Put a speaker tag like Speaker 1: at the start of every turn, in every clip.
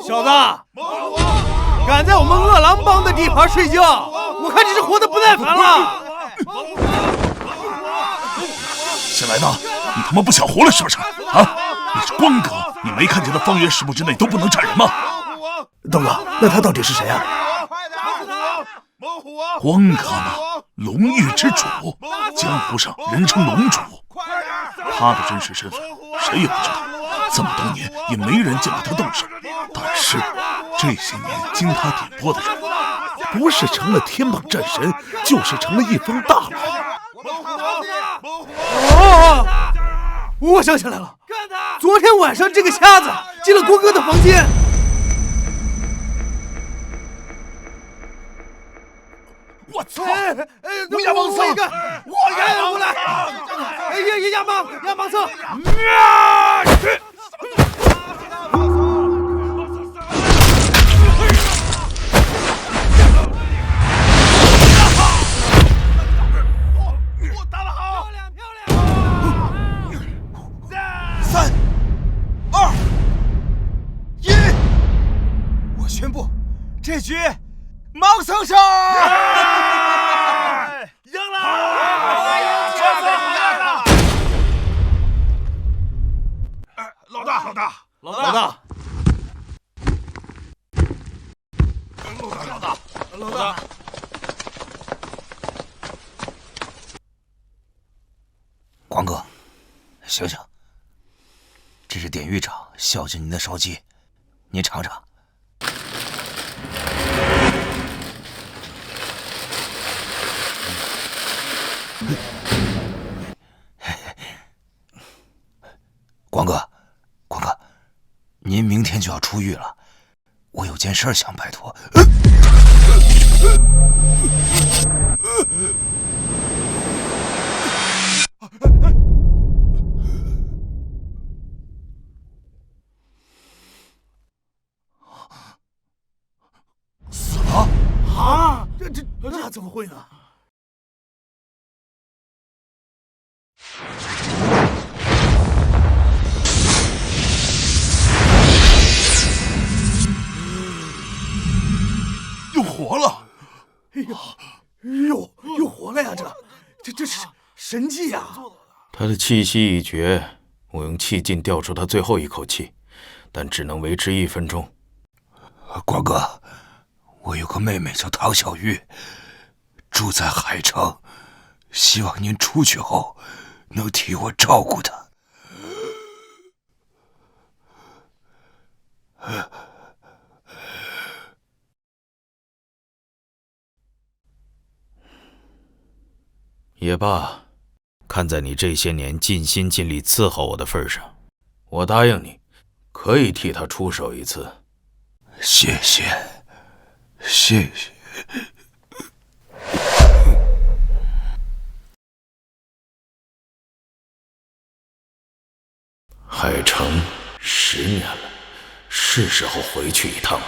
Speaker 1: 小子，敢在我们饿狼帮的地盘睡觉，我看你是活得不耐烦了。
Speaker 2: 新来的，你他妈不想活了是不是？啊！你是光哥，你没看见他方圆10步之内都不能站人吗？
Speaker 3: 东哥，那他到底是谁啊？
Speaker 2: 光哥嘛，龙域之主，江湖上人称龙主。他的真实身份谁也不知道，这么多年也没人见过他动手。但是这些年经他点拨的人，
Speaker 3: 不是成了天棒战神，就是成了一方大佬。
Speaker 1: 哦，我想起来了，昨天晚上这个瞎子进了郭哥的房间。
Speaker 2: 我操！
Speaker 1: 我亚芒僧，我亚芒过来！亚芒僧！
Speaker 2: 我打得好！
Speaker 1: 漂亮
Speaker 4: ！3、2、1，我宣布，这局盲僧胜！
Speaker 2: 赢了！老大！
Speaker 4: 光哥，醒醒！这是典狱长孝敬您的烧鸡，您尝尝。光哥，您明天就要出狱了，我有件事想拜托。
Speaker 2: 死了？
Speaker 1: 啊！这怎么会呢？
Speaker 2: 又活了！
Speaker 1: 又活了呀！这是神迹呀！
Speaker 5: 他的气息已绝，我用气劲吊出他最后一口气，但只能维持1分钟。
Speaker 4: 光哥，我有个妹妹叫唐小玉，住在海城，希望您出去后能替我照顾她。
Speaker 5: 也罢，看在你这些年尽心尽力伺候我的份上，我答应你，可以替他出手一次。
Speaker 4: 谢谢。
Speaker 5: 海城10年了，是时候回去一趟。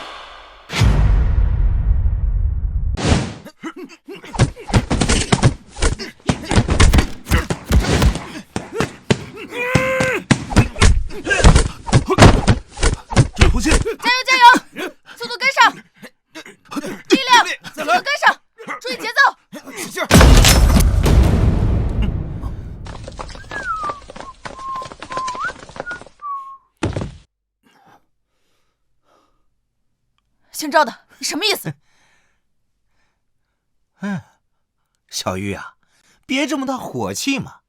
Speaker 2: 追回去！
Speaker 6: 加油！速度跟上！力量，速度跟上！注意节奏！
Speaker 4: 使劲！
Speaker 6: 姓赵的，你什么意思？
Speaker 4: 小玉啊，别这么大火气嘛！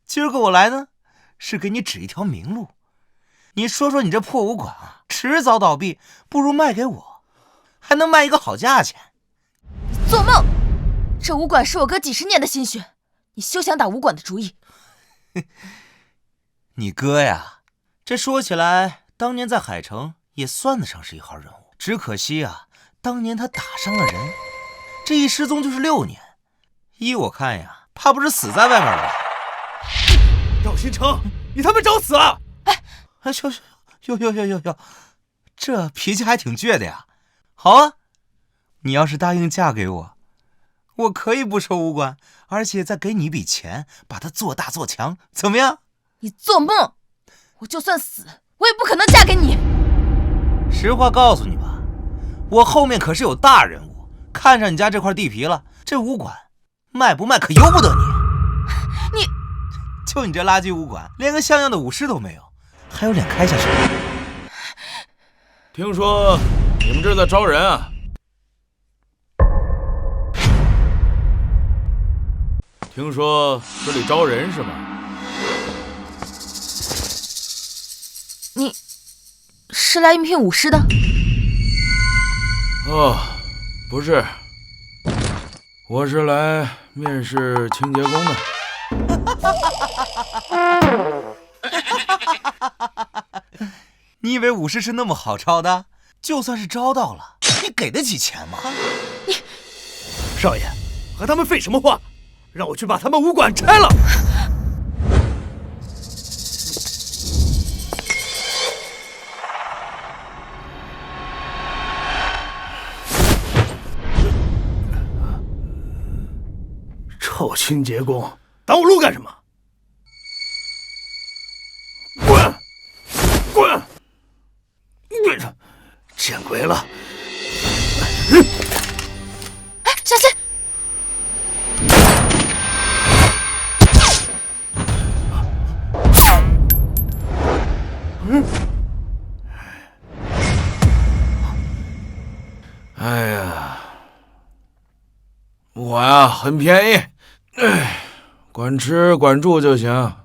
Speaker 4: 今儿个我来呢，是给你指一条明路。你说你这破武馆啊，迟早倒闭，不如卖给我，还能卖一个好价钱。
Speaker 6: 你做梦！这武馆是我哥几10年的心血，你休想打武馆的主意。
Speaker 4: 你哥呀，这说起来，当年在海城也算得上是一号人物，只可惜啊，当年他打伤了人，这一失踪就是6年。依我看呀，怕不是死在外面了吧？
Speaker 1: 赵新成，你他妈找死啊！
Speaker 4: 哟，这脾气还挺倔的呀。好啊，你要是答应嫁给我，我可以不收武馆，而且再给你一笔钱，把它做大做强，怎么样？
Speaker 6: 你做梦！我就算死，我也不可能嫁给你。
Speaker 4: 实话告诉你吧，我后面可是有大人物，看上你家这块地皮了，这武馆卖不卖可由不得你。
Speaker 6: 你，
Speaker 4: 就你这垃圾武馆，连个像样的武师都没有，还有脸开下去？
Speaker 5: 听说你们这在招人啊？听说这里招人是吗？
Speaker 6: 你是来应聘武师的？
Speaker 5: 哦，不是，我是来面试清洁工的。
Speaker 4: 你以为武师是那么好招的？就算是招到了，你给得起钱吗？
Speaker 1: 少爷，和他们废什么话？让我去把他们武馆拆了！臭清洁工，挡我路干什么？滚！滚！滚！见鬼了！
Speaker 6: 哎，小心！
Speaker 5: 哎呀，我呀很便宜，管吃管住就行。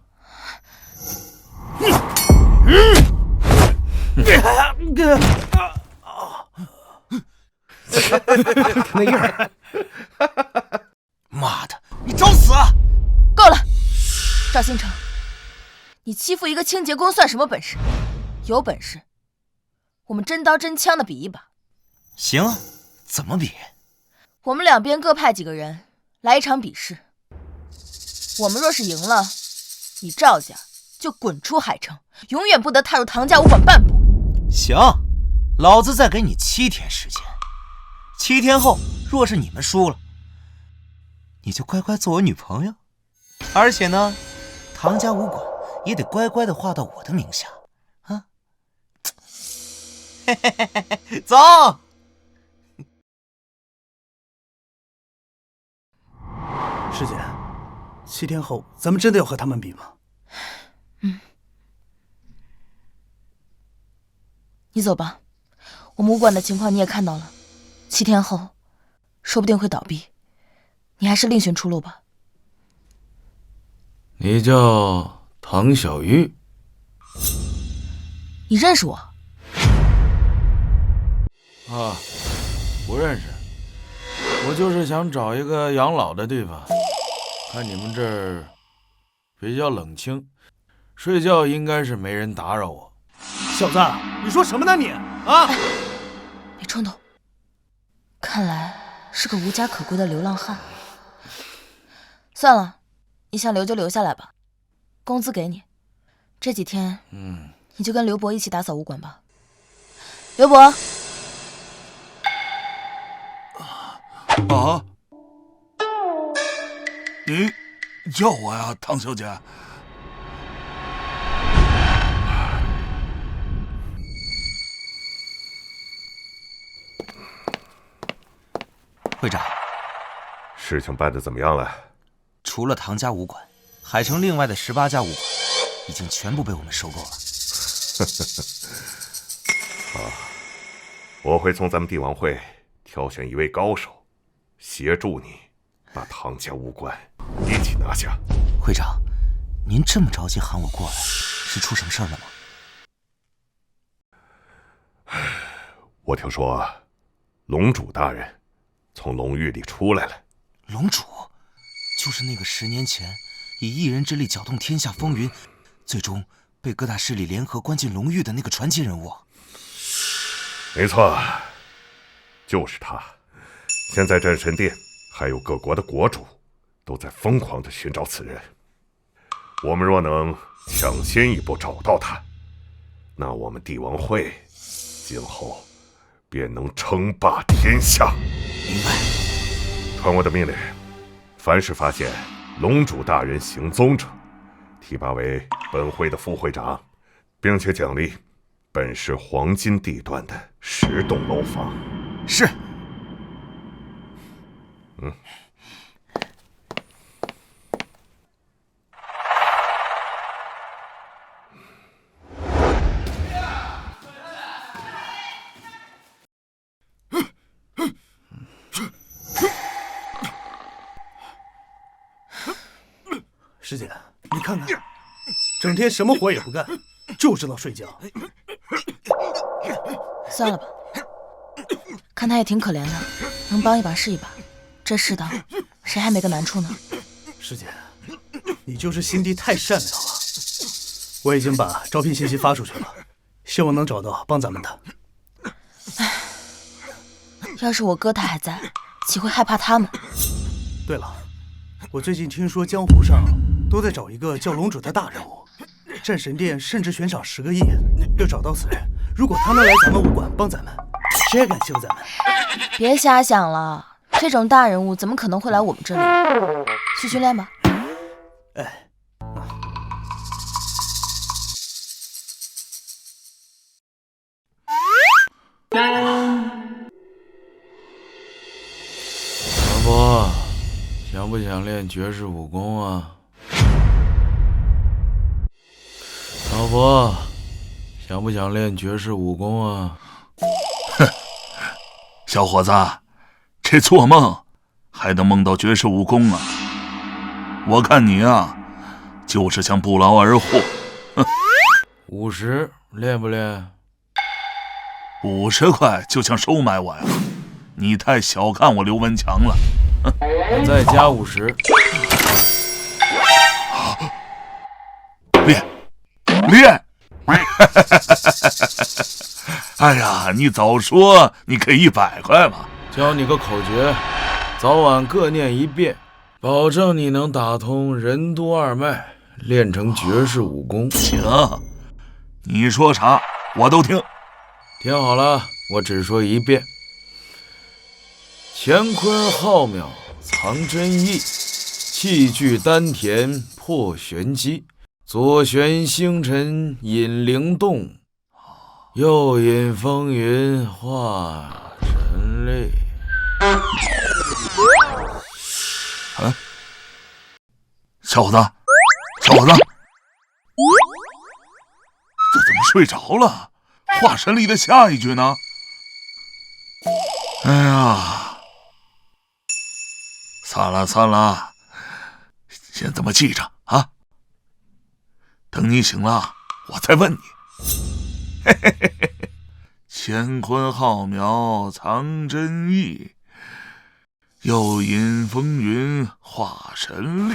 Speaker 1: 那样儿，
Speaker 4: 妈的，你找死啊！
Speaker 6: 够了，赵星辰，你欺负一个清洁工算什么本事？有本事，我们真刀真枪的比一把。
Speaker 4: 行啊，怎么比？
Speaker 6: 我们两边各派几个人来一场比试。我们若是赢了，你赵家就滚出海城，永远不得踏入唐家武馆半步。
Speaker 4: 行，老子再给你7天时间。7天后，若是你们输了，你就乖乖做我女朋友。而且呢，唐家武馆也得乖乖的划到我的名下啊！嘿嘿嘿嘿，走。
Speaker 1: 师姐，7天后咱们真的要和他们比吗？
Speaker 6: 你走吧，我们武馆的情况你也看到了，7天后说不定会倒闭，你还是另寻出路吧。
Speaker 5: 你叫唐小玉？
Speaker 6: 你认识我？
Speaker 5: 啊，不认识。我就是想找一个养老的地方，看你们这儿比较冷清，睡觉应该是没人打扰我。
Speaker 1: 小子，你说什么呢你？啊！
Speaker 6: 别冲动，看来是个无家可归的流浪汉。算了，你想留就留下来吧，工资给你。这几天，你就跟刘伯一起打扫武馆吧。刘伯。
Speaker 2: 啊！你叫我呀，唐小姐。
Speaker 4: 会长，
Speaker 7: 事情办得怎么样了？
Speaker 4: 除了唐家武馆，海城另外的18家武馆已经全部被我们收购了。
Speaker 7: 我会从咱们帝王会挑选一位高手，协助你把唐家武馆一起拿下。
Speaker 4: 会长，您这么着急喊我过来，是出什么事儿了吗？
Speaker 7: 我听说龙主大人从龙狱里出来了。
Speaker 4: 龙主，就是那个10年前以一人之力搅动天下风云，最终被各大势力联合关进龙狱的那个传奇人物。
Speaker 7: 没错，就是他。现在战神殿还有各国的国主都在疯狂地寻找此人。我们若能抢先一步找到他，那我们帝王会今后便能称霸天下。
Speaker 4: 明白。
Speaker 7: 传我的命令，凡是发现龙主大人行踪者，提拔为本会的副会长，并且奖励本是黄金地段的10栋楼房。
Speaker 4: 是。
Speaker 1: 师姐，你看看，整天什么活也不干，就知道睡觉。
Speaker 6: 算了吧，看他也挺可怜的，能帮一把是一把。这世道，谁还没个难处呢？
Speaker 1: 师姐，你就是心地太善良了。我已经把招聘信息发出去了，希望能找到帮咱们的。
Speaker 6: 唉，要是我哥他还在，岂会害怕他们？
Speaker 1: 对了，我最近听说江湖上都在找一个叫龙主的大人物，战神殿甚至悬赏10个亿要找到此人。如果他能来咱们武馆帮咱们，谁也敢欺负咱们？
Speaker 6: 别瞎想了，这种大人物怎么可能会来我们这里？去训练吧。
Speaker 1: 哎。
Speaker 5: 老婆，想不想练绝世武功啊？老婆，想不想练绝世武功啊？
Speaker 2: 哼，小伙子，这做梦还能梦到绝世武功啊？我看你啊，就是想不劳而获。哼
Speaker 5: 50练不练
Speaker 2: ？50块就想收买我呀？你太小看我刘文强了。
Speaker 5: 我再加50。
Speaker 2: 练！哎呀，你早说你给100块嘛！
Speaker 5: 教你个口诀，早晚各念1遍，保证你能打通任督二脉，练成绝世武功。
Speaker 2: 行，你说啥我都听。
Speaker 5: 听好了，我只说1遍：乾坤浩渺藏真意，气聚丹田破玄机。左旋星辰引灵动，右引风云化神力。
Speaker 2: 啊，小伙子，这怎么睡着了？化神力的下一句呢？哎呀，算了，先这么记着啊。等你醒了，我再问你。嘿嘿嘿嘿，乾坤浩渺藏真意，又引风云化神力。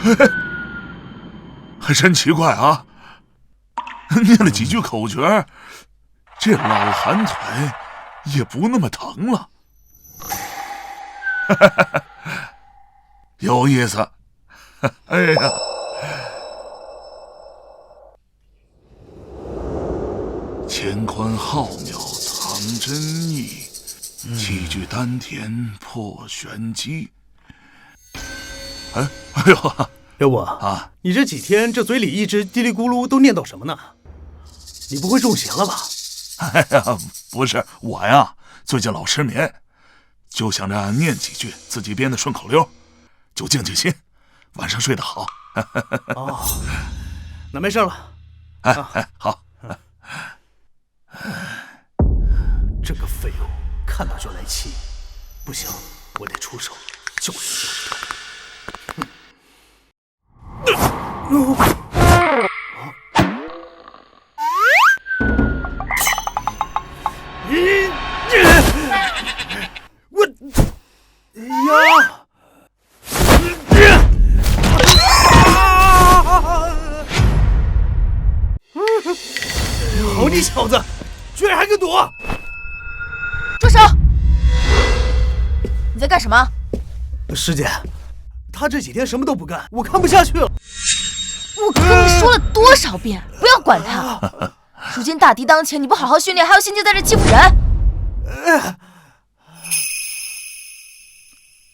Speaker 2: 嘿嘿。还真奇怪啊！念了几句口诀，这老寒腿也不那么疼了。有意思。哎呀，乾坤浩渺藏真意，气聚丹田破玄机。哎呦！
Speaker 1: 刘伯
Speaker 2: 啊，
Speaker 1: 你这几天这嘴里一直嘀哩咕噜，都念叨什么呢？你不会中邪了吧？
Speaker 2: 哎呀，不是我呀，最近老失眠，就想着念几句自己编的顺口溜，就静心，晚上睡得好。
Speaker 1: 哦，那没事了。
Speaker 2: 哎，好。
Speaker 1: 这个废物看到就来气，不行，我得出手教训教训他。好你小子，居然还敢躲！
Speaker 6: 住手！你在干什么？
Speaker 1: 师姐，他这几天什么都不干，我看不下去了。
Speaker 6: 我跟你说了多少遍，不要管他。如今大敌当前，你不好好训练，还有心情在这欺负人？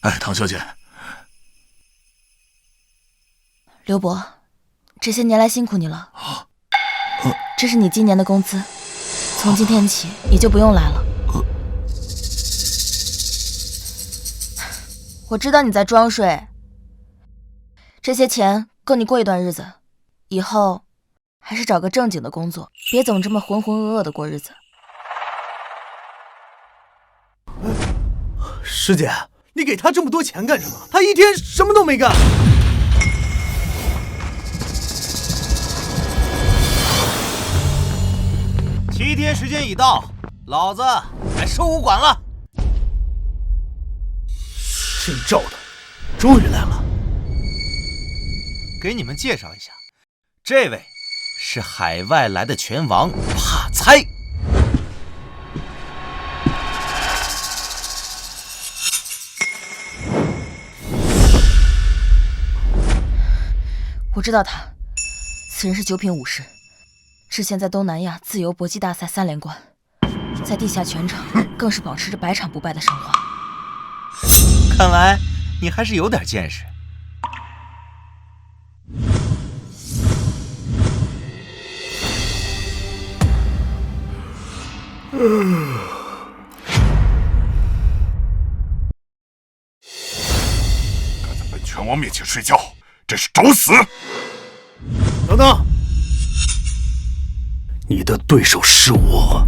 Speaker 2: 哎，唐小姐，
Speaker 6: 刘伯，这些年来辛苦你了。这是你今年的工资，从今天起你就不用来了。我知道你在装睡，这些钱够你过一段日子，以后还是找个正经的工作，别总这么浑浑噩噩的过日子。
Speaker 1: 师姐，你给他这么多钱干什么？他一天什么都没干。
Speaker 4: 7天时间已到，老子来收武馆了。
Speaker 1: 姓赵的，终于来了。
Speaker 4: 给你们介绍一下，这位是海外来的拳王帕猜。
Speaker 6: 我知道他，此人是九品武士，之前在东南亚自由搏击大赛3连冠，在地下拳场更是保持着100场不败的神话。
Speaker 4: 看来你还是有点见识。
Speaker 7: 敢在本拳王面前睡觉，这是找死！
Speaker 1: 等等，你的对手是我。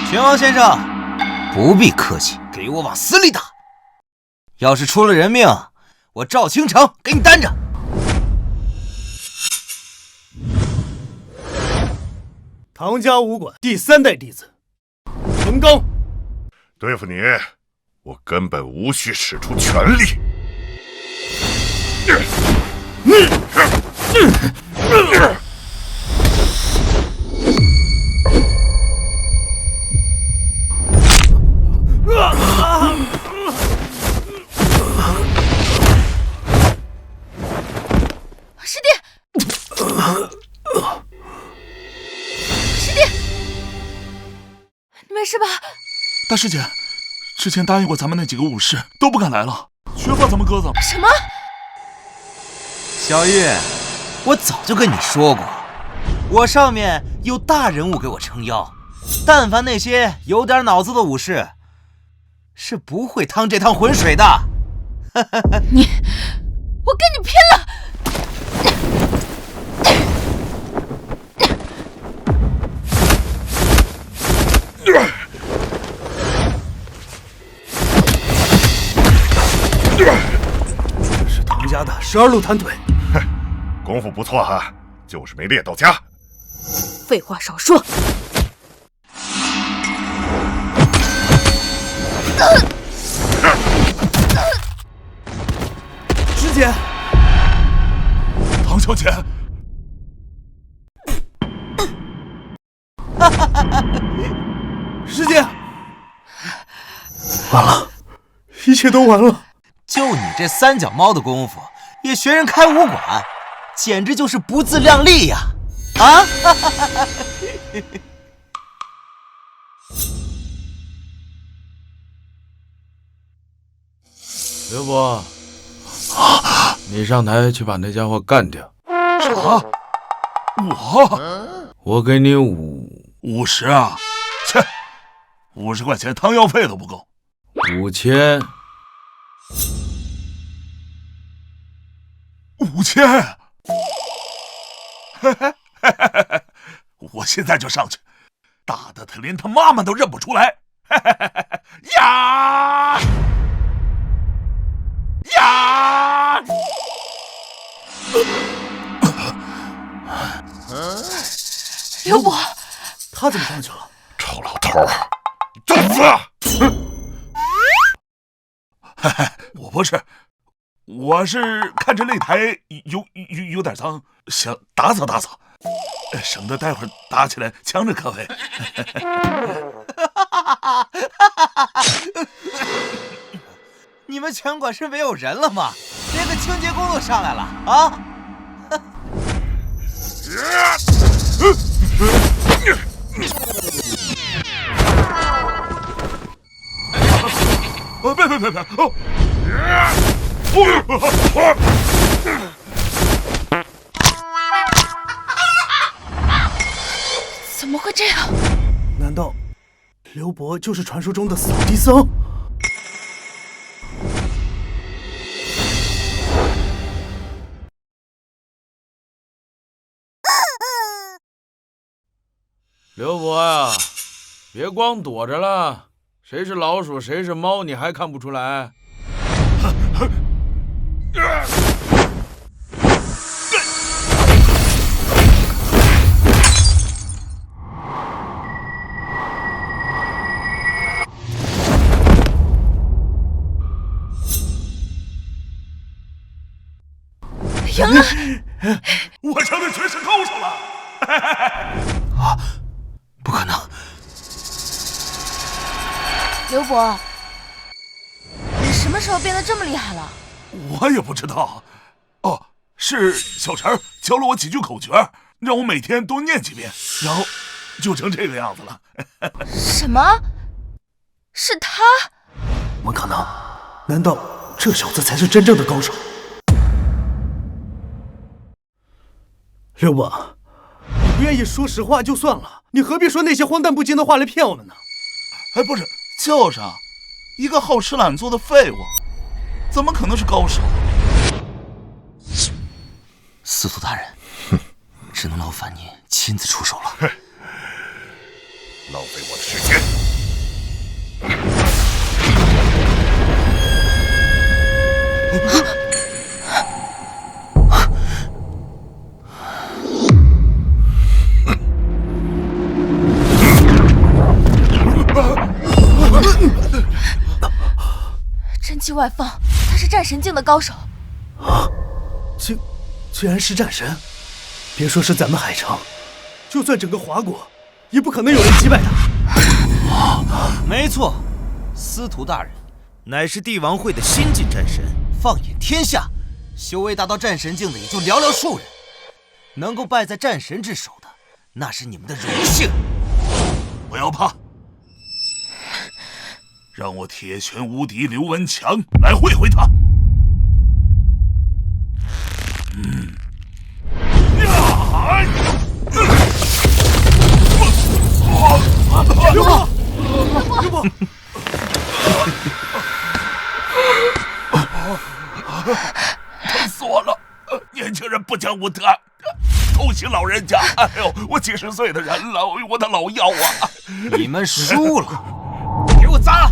Speaker 4: 拳王先生，不必客气，给我往死里打！要是出了人命，我赵青城给你担着。
Speaker 1: 唐家武馆第3代弟子陈刚，
Speaker 7: 对付你，我根本无需使出全力。
Speaker 6: 师弟，师弟，你没事吧？
Speaker 2: 大师姐，之前答应过咱们那几个武士都不敢来了，全把咱们鸽子了。
Speaker 6: 什么？
Speaker 4: 小玉，我早就跟你说过，我上面有大人物给我撑腰，但凡那些有点脑子的武士，是不会趟这趟浑水的。
Speaker 6: 你，我跟你拼了！
Speaker 1: 这是唐家的12路弹腿。
Speaker 7: 功夫不错哈，就是没练到家。
Speaker 6: 废话少说。
Speaker 1: 师姐，
Speaker 2: 唐小姐，
Speaker 1: 师姐，完了，一切都完了。
Speaker 4: 就你这3脚猫的功夫，也学人开武馆，简直就是不自量力呀！啊！
Speaker 5: 刘伯，你上台去把那家伙干掉。
Speaker 2: 啥？
Speaker 5: 我给你
Speaker 2: 50啊？切，50块钱汤药费都不够。
Speaker 5: 5000。
Speaker 2: 5000！我现在就上去，打得他连他妈妈都认不出来。呀呀！
Speaker 6: 刘伯，
Speaker 1: 他怎么上去了？
Speaker 7: 臭老头儿，找死！
Speaker 2: 我不是，我是看着擂台有点脏，想打扫打扫，省得待会儿打起来强着可为。
Speaker 4: 你们拳馆是没有人了吗？连个清洁工都上来了啊！
Speaker 2: 别！
Speaker 6: 怎么会这样？
Speaker 1: 难道刘伯就是传说中的扫地僧？
Speaker 5: 刘伯呀，别光躲着了，谁是老鼠谁是猫你还看不出来？
Speaker 6: 赢了！
Speaker 2: 我成了绝世高手了！
Speaker 4: 啊，不可能！
Speaker 6: 刘伯，你什么时候变得这么厉害了？
Speaker 2: 我也不知道。哦，是小陈教了我几句口诀，让我每天多念几遍，然后就成这个样子了。
Speaker 6: 什么？是他？
Speaker 1: 怎么可能？难道这小子才是真正的高手？刘伯，你不愿意说实话就算了，你何必说那些荒诞不经的话来骗我们呢？
Speaker 2: 哎，不是，就是啊，一个好吃懒做的废物，怎么可能是高手？
Speaker 4: 司徒大人，只能劳烦您亲自出手了。
Speaker 7: 浪费我的时间。
Speaker 6: 真气外放，他是战神境的高手。
Speaker 1: 啊，居然是战神！别说是咱们海城，就算整个华国，也不可能有人击败他。
Speaker 4: 没错，司徒大人乃是帝王会的新晋战神，放眼天下，修为达到战神境的也就寥寥数人，能够败在战神之手的，那是你们的荣幸。
Speaker 2: 不要怕，让我铁拳无敌刘文强来会会他。
Speaker 1: 刘伯，刘伯，
Speaker 2: 疼死我了！年轻人不讲武德，偷袭老人家。哎呦，我几十岁的人了，我的老腰啊！
Speaker 4: 你们输了，给我砸了！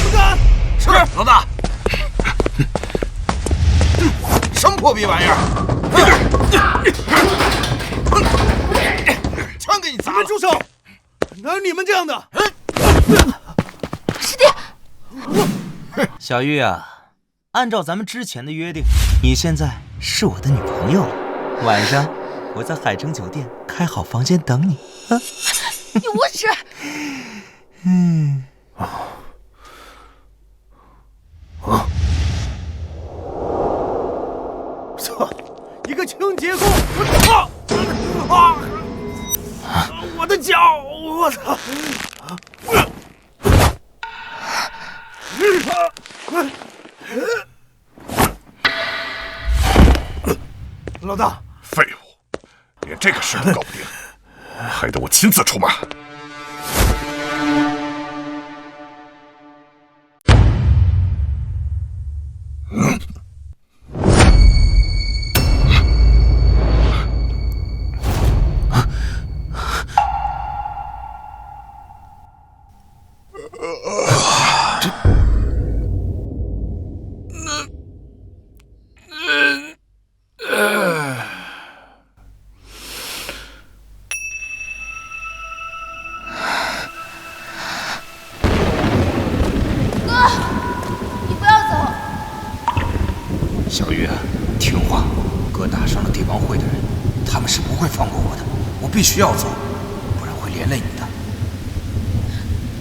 Speaker 4: 不干！是老大。什么破逼玩意儿！全给你砸了！
Speaker 1: 住手！哪有你们这样的？
Speaker 6: 师弟，
Speaker 4: 小玉啊，按照咱们之前的约定，你现在是我的女朋友了。晚上我在海城酒店开好房间等你啊！
Speaker 6: 你无耻！
Speaker 1: 操！一个清洁工！我的脚！我操！老大，
Speaker 7: 废物，连这个事都搞不定，害得我亲自出马。
Speaker 4: 小玉，听话，哥打伤了帝王会的人，他们是不会放过我的，我必须要走，不然会连累你的。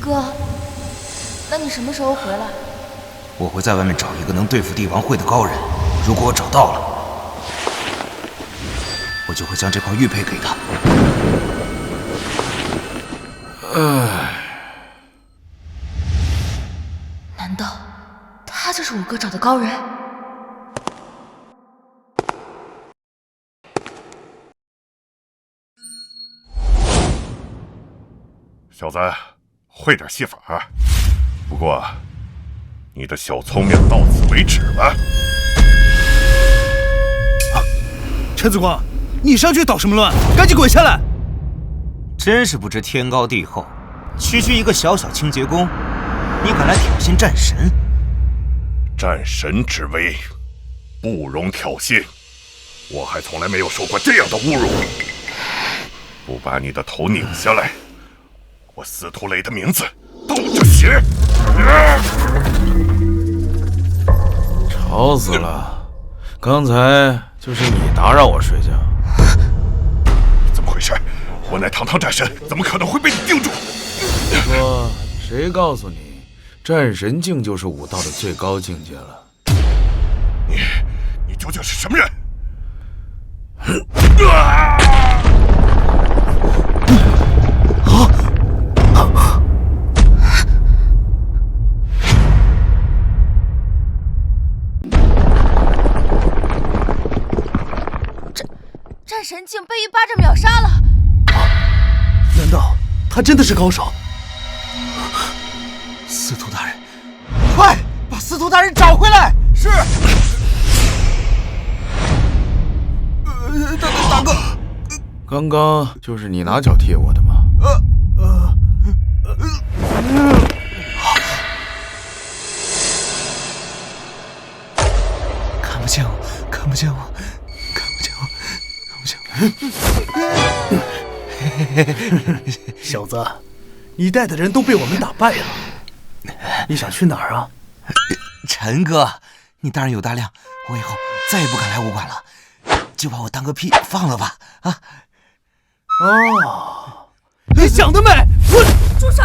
Speaker 6: 哥，那你什么时候回来？
Speaker 4: 我会在外面找一个能对付帝王会的高人，如果我找到了，我就会将这块玉佩给他。
Speaker 6: 难道他就是我哥找的高人？
Speaker 7: 小子，会点戏法，不过你的小聪明到此为止了。
Speaker 1: 陈子光，你上去捣什么乱？赶紧滚下来！
Speaker 4: 真是不知天高地厚，区区一个小小清洁工，你敢来挑衅战神？
Speaker 7: 战神之威，不容挑衅。我还从来没有受过这样的侮辱。不把你的头拧下来，我司徒雷的名字倒着写。
Speaker 5: 吵死了！刚才就是你打扰我睡觉。
Speaker 7: 怎么回事？我乃堂堂战神，怎么可能会被你盯住？
Speaker 5: 说谁告诉你，战神境就是武道的最高境界了？
Speaker 7: 你究竟是什么人？
Speaker 6: 战神竟被一巴掌秒杀了！
Speaker 1: 难道他真的是高手？
Speaker 4: 司徒大人，快把司徒大人找回来！是。大哥，
Speaker 5: 刚刚就是你拿脚踢我的吗？
Speaker 4: 看不见我，看不见我，看不见我，看不见我。
Speaker 1: 小子，你带的人都被我们打败了，你想去哪儿啊？
Speaker 4: 陈哥，你大人有大量，我以后再也不敢来武馆了，就把我当个屁放了吧！啊！
Speaker 1: 哦，你想得美！我
Speaker 6: 住手！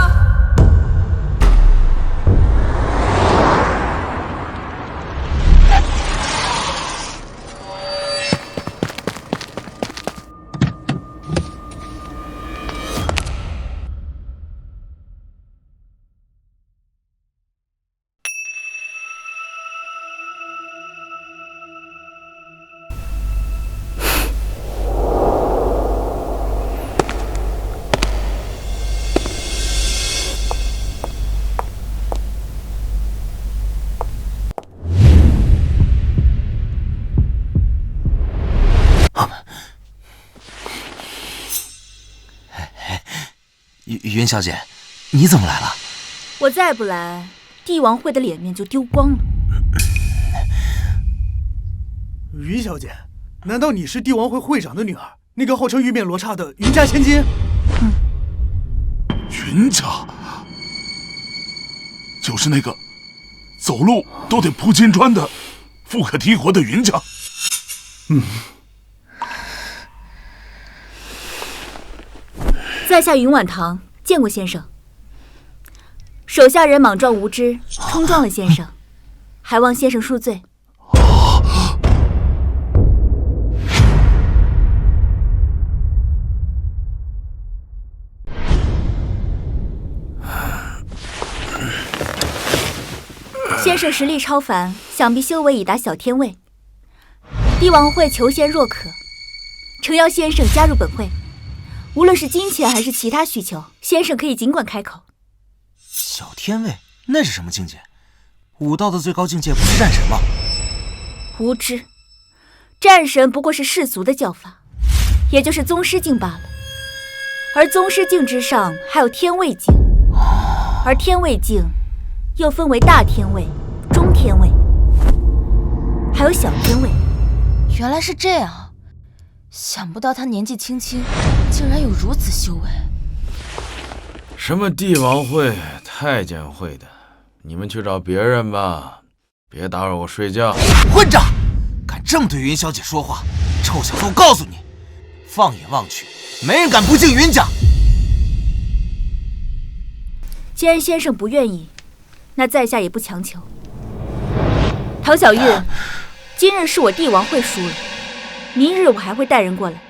Speaker 4: 云小姐，你怎么来了？
Speaker 8: 我再不来，帝王会的脸面就丢光了。
Speaker 1: 云小姐，难道你是帝王会会长的女儿，那个号称玉面罗刹的云家千金？
Speaker 2: 云家，就是那个走路都得铺金砖的富可敌国的云家。
Speaker 8: 在下云婉堂见过先生，手下人莽撞无知，冲撞了先生，还望先生恕罪。先生实力超凡，想必修为已达小天位。帝王会求贤若渴，诚邀先生加入本会。无论是金钱还是其他需求，先生可以尽管开口。
Speaker 4: 小天位那是什么境界？武道的最高境界不是战神吗？
Speaker 8: 无知，战神不过是世俗的叫法，也就是宗师境罢了。而宗师境之上还有天位境，而天位境又分为大天位、中天位，还有小天位。
Speaker 6: 原来是这样。想不到他年纪轻轻，竟然有如此修为。
Speaker 5: 什么帝王会、太监会的，你们去找别人吧，别打扰我睡觉。
Speaker 4: 混账！敢这么对云小姐说话，臭小子，我告诉你，放眼望去，没人敢不敬云家。
Speaker 8: 既然先生不愿意，那在下也不强求。唐小玉，今日是我帝王会输了，明日我还会带人过来，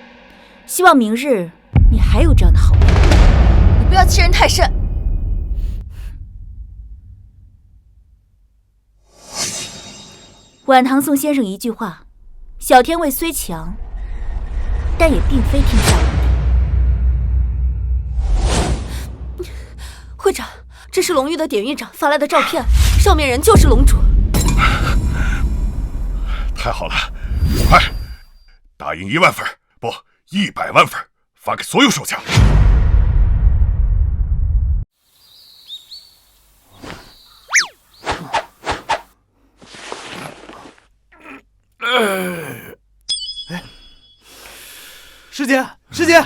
Speaker 8: 希望明日你还有这样的好运。
Speaker 6: 你不要欺人太甚。
Speaker 8: 晚唐宋先生一句话：小天位虽强，但也并非天下无敌。
Speaker 9: 会长，这是龙域的典狱长发来的照片，上面人就是龙主。
Speaker 7: 太好了，快打印1万份，不，100万份，发给所有手下。
Speaker 1: 师姐，师姐，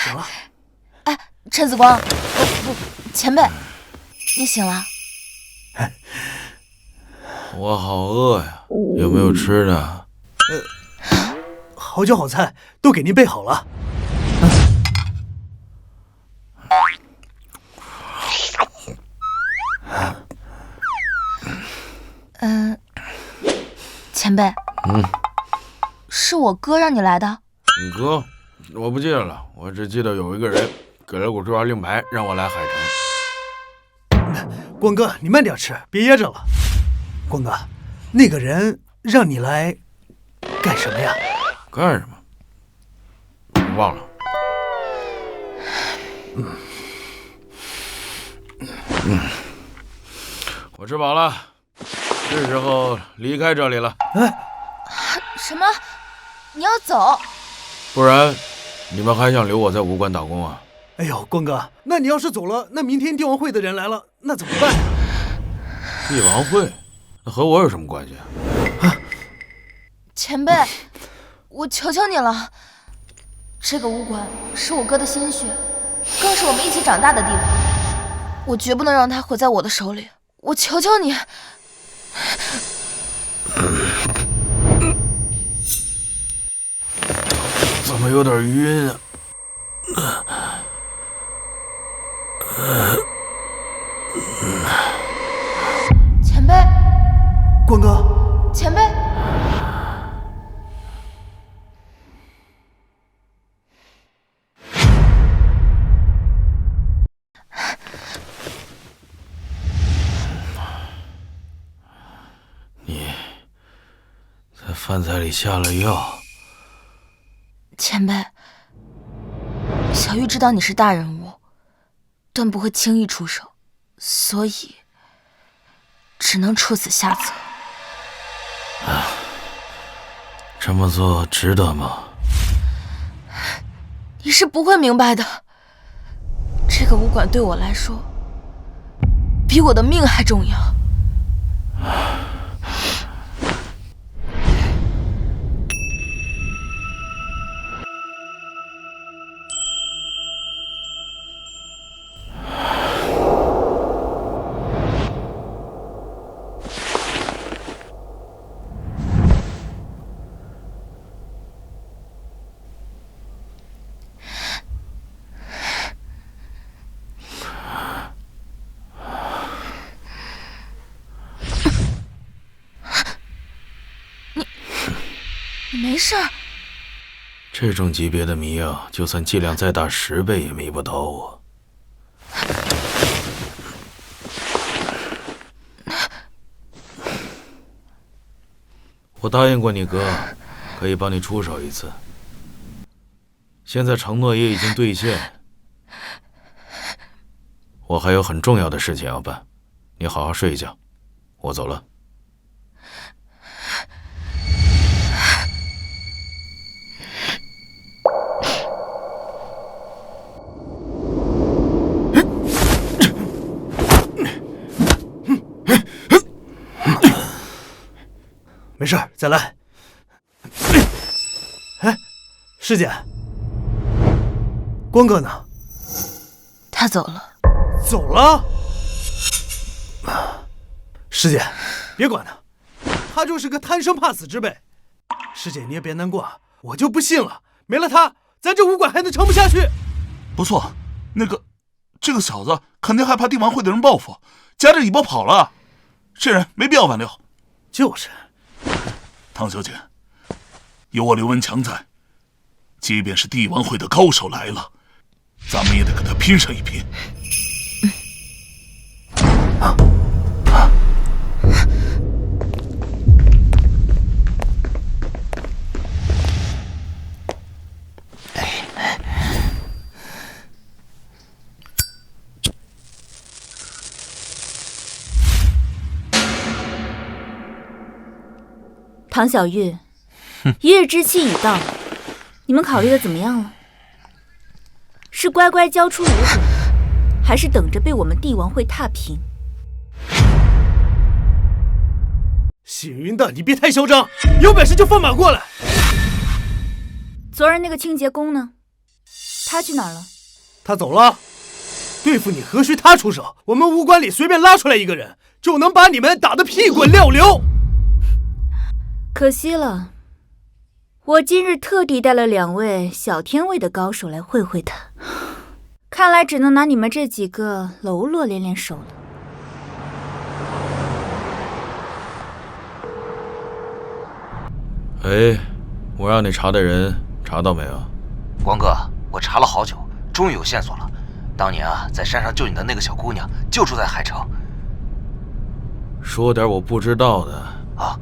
Speaker 1: 醒了。
Speaker 6: 哎，陈子光，不，前辈，你醒了？
Speaker 5: 我好饿呀，有没有吃的？
Speaker 1: 好酒好菜都给您备好了。
Speaker 6: 前辈，是我哥让你来的。
Speaker 5: 你哥，我不记得了，我只记得有一个人给了我这张令牌，让我来海城。
Speaker 1: 光哥，你慢点吃，别噎着了。光哥，那个人让你来干什么呀？
Speaker 5: 干什么？我忘了。我吃饱了，是时候离开这里了。
Speaker 6: 什么？你要走？
Speaker 5: 不然，你们还想留我在武馆打工啊？
Speaker 1: 哎呦，光哥，那你要是走了，那明天帝王会的人来了，那怎么办呀？
Speaker 5: 帝王会？那和我有什么关系啊？
Speaker 6: 前辈，我求求你了，这个武馆是我哥的心血，更是我们一起长大的地方，我绝不能让它毁在我的手里。我求求你。
Speaker 5: 怎么有点晕啊？
Speaker 6: 前辈，
Speaker 1: 光哥，
Speaker 6: 前辈，
Speaker 5: 你在饭菜里下了药。
Speaker 6: 前辈，小玉知道你是大人物，但不会轻易出手，所以只能处此下策。
Speaker 5: 这么做值得吗？
Speaker 6: 你是不会明白的，这个武馆对我来说，比我的命还重要。你没事？
Speaker 5: 这种级别的迷药，就算剂量再大10倍也迷不倒我。我答应过你哥，可以帮你出手一次。现在承诺也已经兑现，我还有很重要的事情要办，你好好睡一觉，我走了。
Speaker 1: 没事，再来。哎，师姐，光哥呢？
Speaker 6: 他走了。
Speaker 1: 走了？师姐，别管他，他就是个贪生怕死之辈。师姐你也别难过，我就不信了，没了他，咱这武馆还能撑不下去。
Speaker 2: 不错，这个小子肯定害怕帝王会的人报复，夹着尾巴跑了。是人，没必要挽留。
Speaker 1: 就是。
Speaker 2: 唐小姐，有我刘文强在，即便是帝王会的高手来了，咱们也得跟他拼上一拼。
Speaker 8: 唐小玉，一日之期已到，你们考虑的怎么样了？是乖乖交出武馆，还是等着被我们帝王会踏平？
Speaker 1: 幸运的，你别太嚣张，有本事就放马过来！
Speaker 8: 昨儿那个清洁工呢？他去哪儿了？
Speaker 1: 他走了。对付你何须他出手？我们武馆里随便拉出来一个人，就能把你们打得屁滚尿流。
Speaker 8: 可惜了，我今日特地带了2位小天位的高手来会会他，看来只能拿你们这几个喽啰练练手了。
Speaker 5: 哎，我让你查的人查到没有？
Speaker 4: 光哥，我查了好久，终于有线索了。当年啊，在山上救你的那个小姑娘就住在海城。
Speaker 5: 说点我不知道的
Speaker 4: 啊。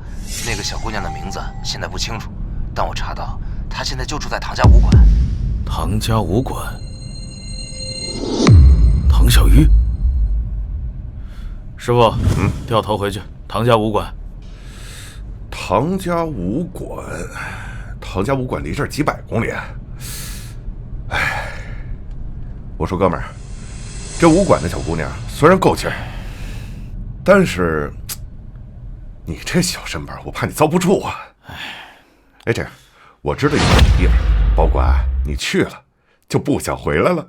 Speaker 4: 那个小姑娘的名字现在不清楚，但我查到她现在就住在唐家武馆。
Speaker 5: 唐家武馆？唐小鱼？师傅，掉头回去。唐家武馆。
Speaker 7: 唐家武馆，唐家武馆离这儿几百公里。哎，我说哥们儿，这武馆的小姑娘虽然够劲儿，但是你这小身板，我怕你遭不住啊！哎，这样，我知道一个好地方，保管你去了就不想回来了。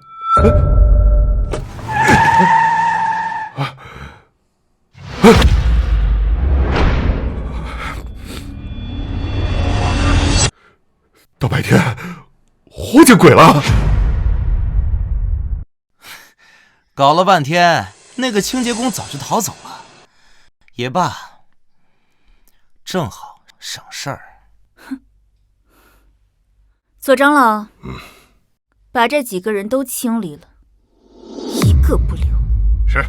Speaker 7: 大白天，活见鬼了！
Speaker 4: 搞了半天，那个清洁工早就逃走了。也罢。正好省事儿。
Speaker 8: 哼，左长老，把这几个人都清理了，一个不留。
Speaker 7: 是。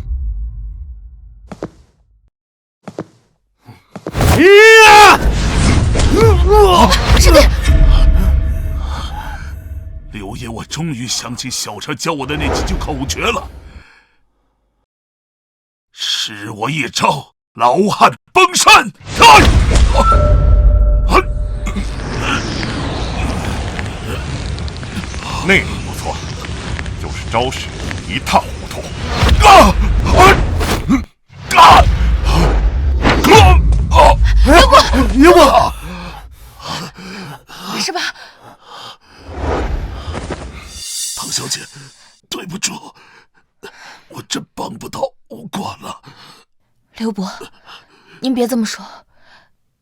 Speaker 6: 师弟，
Speaker 2: 刘爷，我终于想起小车教我的那几句口诀了。示我一招，老汉崩山！
Speaker 7: 那个不错，就是招式一塌糊涂。
Speaker 1: 刘伯，
Speaker 6: 没事吧？
Speaker 2: 唐小姐，对不住，我真帮不到武馆了。
Speaker 6: 刘伯，您别这么说，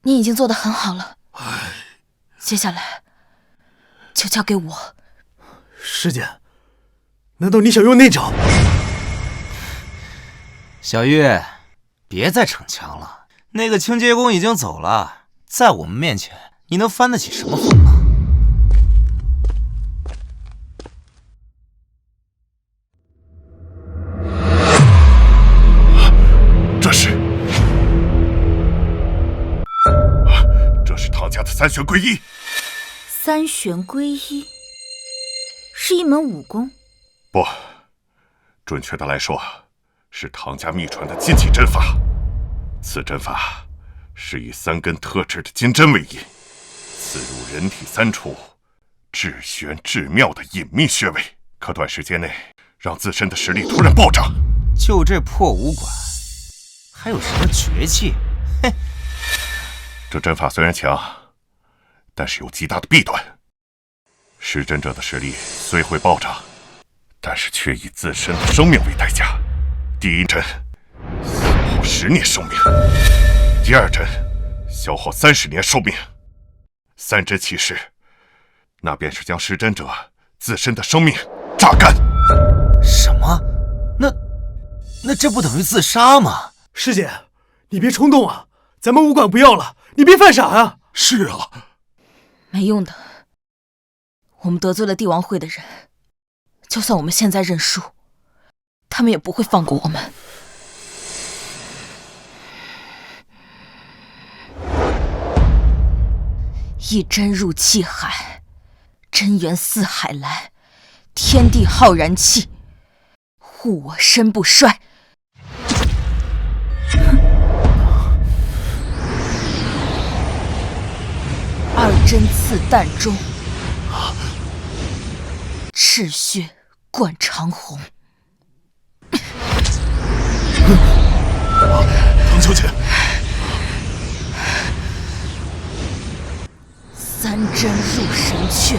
Speaker 6: 您已经做得很好了。接下来就交给我。
Speaker 1: 师姐，难道你想用那招？
Speaker 4: 小玉，别再逞强了。那个清洁工已经走了，在我们面前，你能翻得起什么风啊？
Speaker 7: 这是唐家的三玄归一。
Speaker 8: 三玄归一是一门武功？
Speaker 7: 不，准确的来说，是唐家秘传的禁忌针法。此针法是以3根特制的金针为引，刺入人体3处至玄至妙的隐秘穴位，可短时间内让自身的实力突然暴涨。
Speaker 4: 就这破武馆，还有什么绝技？嘿，
Speaker 7: 这针法虽然强，但是有极大的弊端。施针者的实力虽会暴涨，但是却以自身的生命为代价。第一针消耗10年寿命，第2针消耗30年寿命，3针起时，那便是将施针者自身的生命榨干。
Speaker 4: 什么？那这不等于自杀吗？
Speaker 1: 师姐，你别冲动啊！咱们武馆不要了，你别犯傻啊！
Speaker 2: 是啊，
Speaker 6: 没用的。我们得罪了帝王会的人，就算我们现在认输，他们也不会放过我们。一针入气海，真元似海来，天地浩然气，护我身不衰。二针刺膻中，赤血贯长虹。
Speaker 2: 唐小姐，
Speaker 6: 三针入神阙，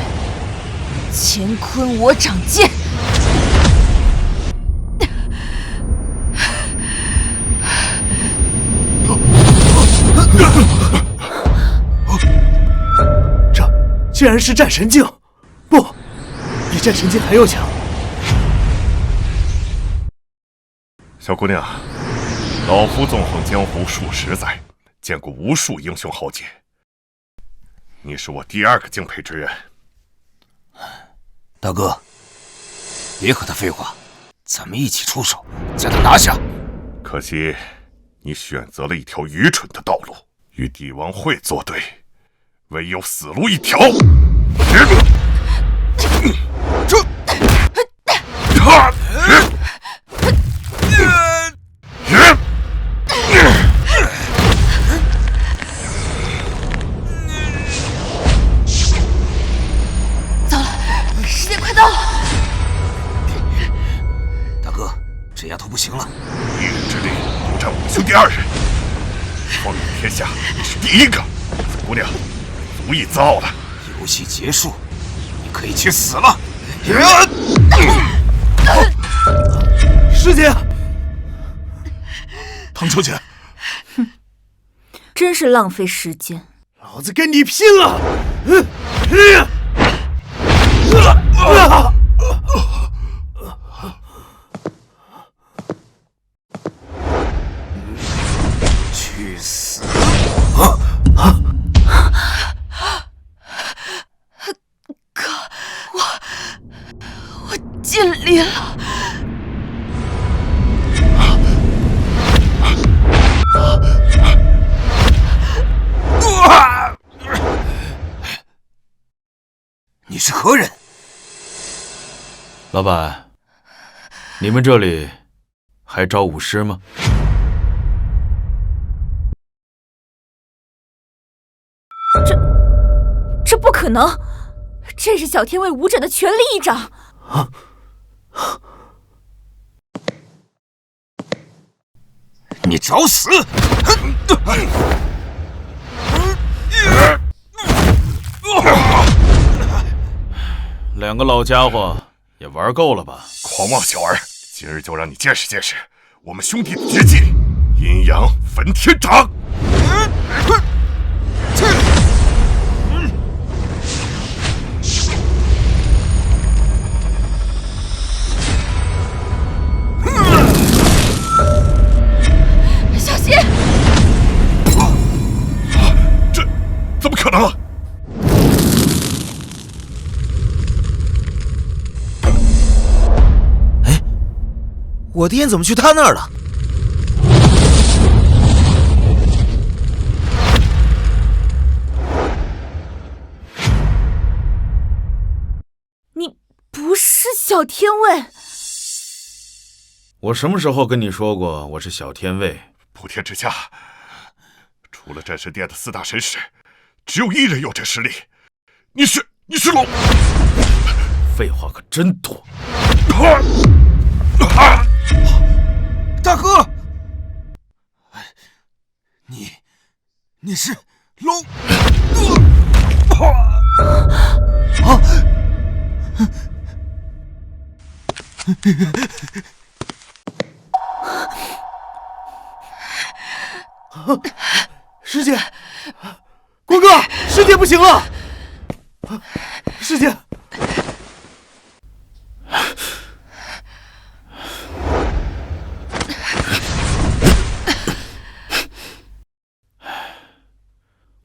Speaker 6: 乾坤我掌剑。
Speaker 1: 这竟然是战神镜，不，比战神镜还要强。
Speaker 7: 小姑娘，老夫纵横江湖数十载，见过无数英雄豪杰，你是我第二个敬佩之人。
Speaker 4: 大哥，别和他废话，咱们一起出手，将他拿下。
Speaker 7: 可惜，你选择了一条愚蠢的道路，与帝王会作对，唯有死路一条。
Speaker 6: 糟了，时间快到了！
Speaker 4: 大哥，这丫头不行了，
Speaker 7: 一人之力独占我们兄弟二人，放眼天下，你是第一个。小姑娘，足以自傲了。
Speaker 4: 游戏结束，你可以去死了。
Speaker 1: 师姐，
Speaker 2: 唐小姐，
Speaker 8: 真是浪费时间。
Speaker 1: 老子跟你拼了！
Speaker 4: 去死！
Speaker 6: 哥，我尽力了。
Speaker 4: 你是何人？
Speaker 5: 老板，你们这里还招武师吗？
Speaker 8: 这不可能！这是小天卫武者的全力一掌。
Speaker 4: 你找死！
Speaker 5: 两个老家伙也玩够了吧？
Speaker 7: 狂妄小儿，今日就让你见识见识我们兄弟的绝技——阴阳分天掌！
Speaker 6: 小心！
Speaker 7: 这怎么可能？
Speaker 4: 我的烟怎么去他那儿了？
Speaker 8: 你不是小天卫？
Speaker 5: 我什么时候跟你说过我是小天卫？
Speaker 7: 普天之下，除了战神殿的4大神使，只有一人有这实力。你是龙？
Speaker 5: 废话可真多。
Speaker 4: 大哥，你是龙？
Speaker 1: 师姐，国哥，师姐不行了！师姐，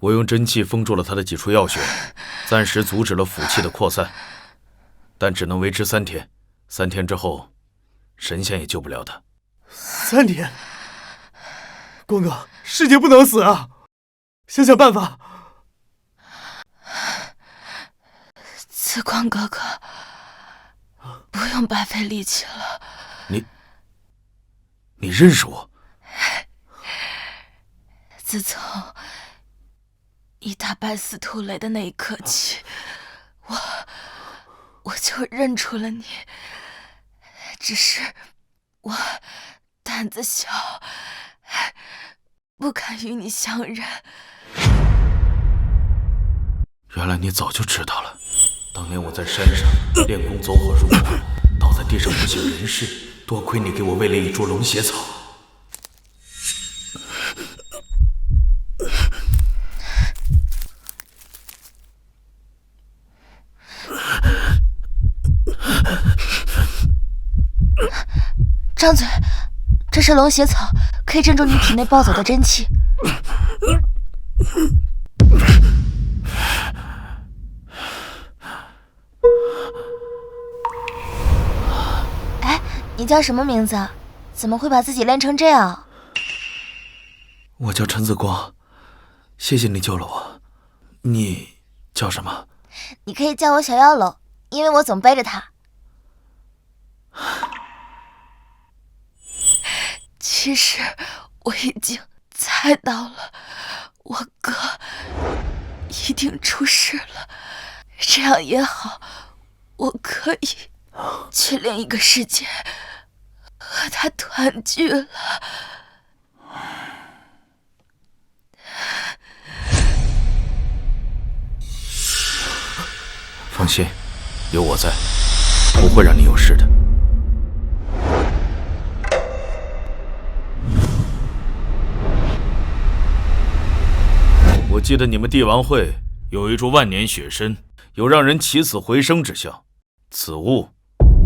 Speaker 5: 我用真气封住了他的几处要穴，暂时阻止了腑气的扩散，但只能维持3天。3天之后，神仙也救不了他。
Speaker 1: 3天，光哥，师姐不能死啊！想想办法。
Speaker 6: 紫光哥哥，不用白费力气了。
Speaker 5: 你认识我？
Speaker 6: 自从你打败司徒雷的那一刻起，我就认出了你，只是我胆子小，不敢与你相认。
Speaker 5: 原来你早就知道了。当年我在山上练功走火入魔，倒在地上不省人事，多亏你给我喂了一株龙血草。
Speaker 6: 张嘴，这是龙血草，可以镇住你体内暴走的真气。哎，你叫什么名字？怎么会把自己练成这样？
Speaker 5: 我叫陈子光，谢谢你救了我。你叫什么？
Speaker 6: 你可以叫我小妖楼，因为我总背着它。其实我已经猜到了，我哥一定出事了。这样也好，我可以去另一个世界和他团聚了。
Speaker 5: 放心，有我在，不会让你有事的。我记得你们帝王会有一株万年雪参，有让人起死回生之效，此物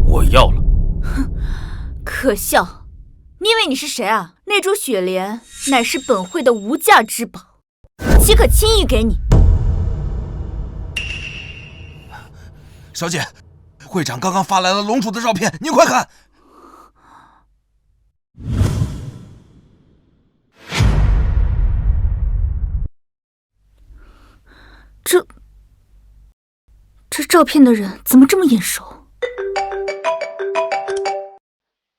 Speaker 5: 我要了。
Speaker 8: 哼，可笑！你以为你是谁啊？那株雪莲乃是本会的无价之宝，岂可轻易给你？
Speaker 4: 小姐，会长刚刚发来了龙主的照片，您快看。
Speaker 8: 这照片的人怎么这么眼熟？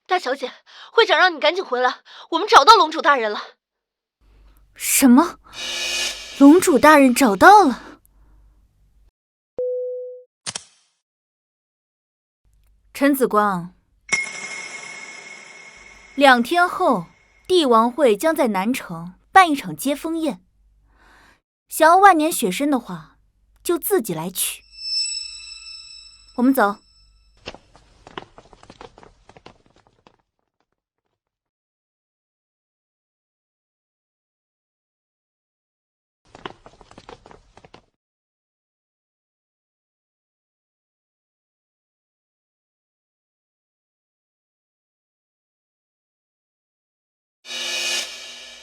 Speaker 9: 大小姐，会长让你赶紧回来，我们找到龙主大人了。
Speaker 8: 什么？龙主大人找到了？陈子光，2天后，帝王会将在南城办一场接风宴。想要万年雪参的话，就自己来取。我们走。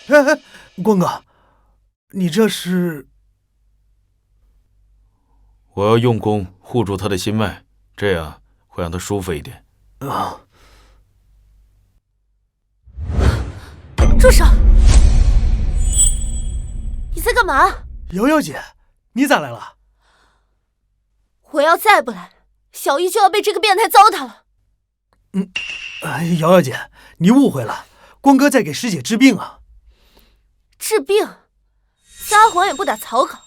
Speaker 1: 哎，光哥，你这是？
Speaker 5: 我要用功护住他的心脉，这样会让他舒服一点。
Speaker 1: 啊！
Speaker 9: 住手！你在干嘛？
Speaker 1: 瑶瑶姐，你咋来了？
Speaker 9: 我要再不来，小玉就要被这个变态糟蹋了。
Speaker 1: 瑶瑶姐，你误会了，光哥在给师姐治病啊。
Speaker 9: 治病？撒谎也不打草稿。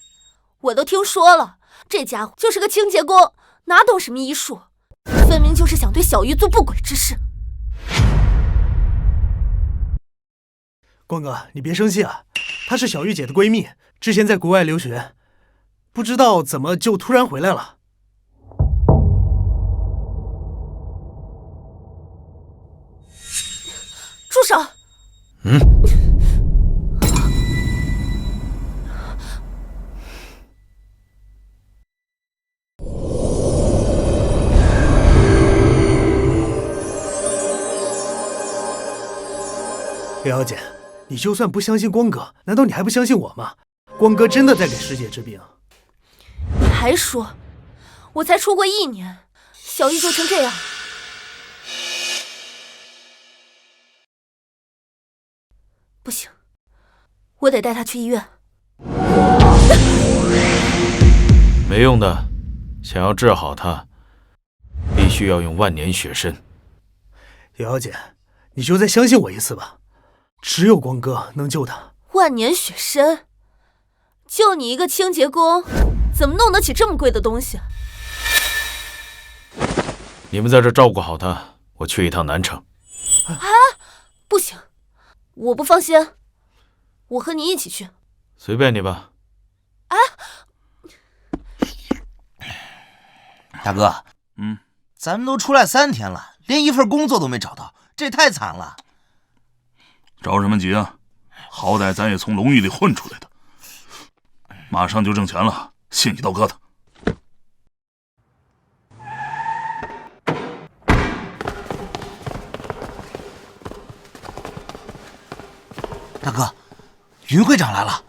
Speaker 9: 我都听说了，这家伙就是个清洁工，哪懂什么医术，分明就是想对小玉做不轨之事。
Speaker 1: 光哥，你别生气啊，她是小玉姐的闺蜜，之前在国外留学，不知道怎么就突然回来了。
Speaker 9: 住手！
Speaker 1: 瑶瑶姐，你就算不相信光哥，难道你还不相信我吗？光哥真的在给师姐治病。
Speaker 9: 你还说，我才出国1年，小玉就成这样。不行，我得带她去医院。
Speaker 5: 没用的，想要治好他，必须要用万年血参。
Speaker 1: 瑶瑶姐，你就再相信我一次吧，只有光哥能救他。
Speaker 9: 万年血参，就你一个清洁工，怎么弄得起这么贵的东西？
Speaker 5: 你们在这照顾好他，我去一趟南城。
Speaker 9: 啊，不行，我不放心，我和你一起去。
Speaker 5: 随便你吧。
Speaker 9: 啊，
Speaker 4: 大哥，咱们都出来3天了，连一份工作都没找到，这太惨了。
Speaker 2: 着什么急啊？好歹咱也从龙狱里混出来的，马上就挣钱了，信你刀疙瘩。
Speaker 4: 大哥，云会长来了。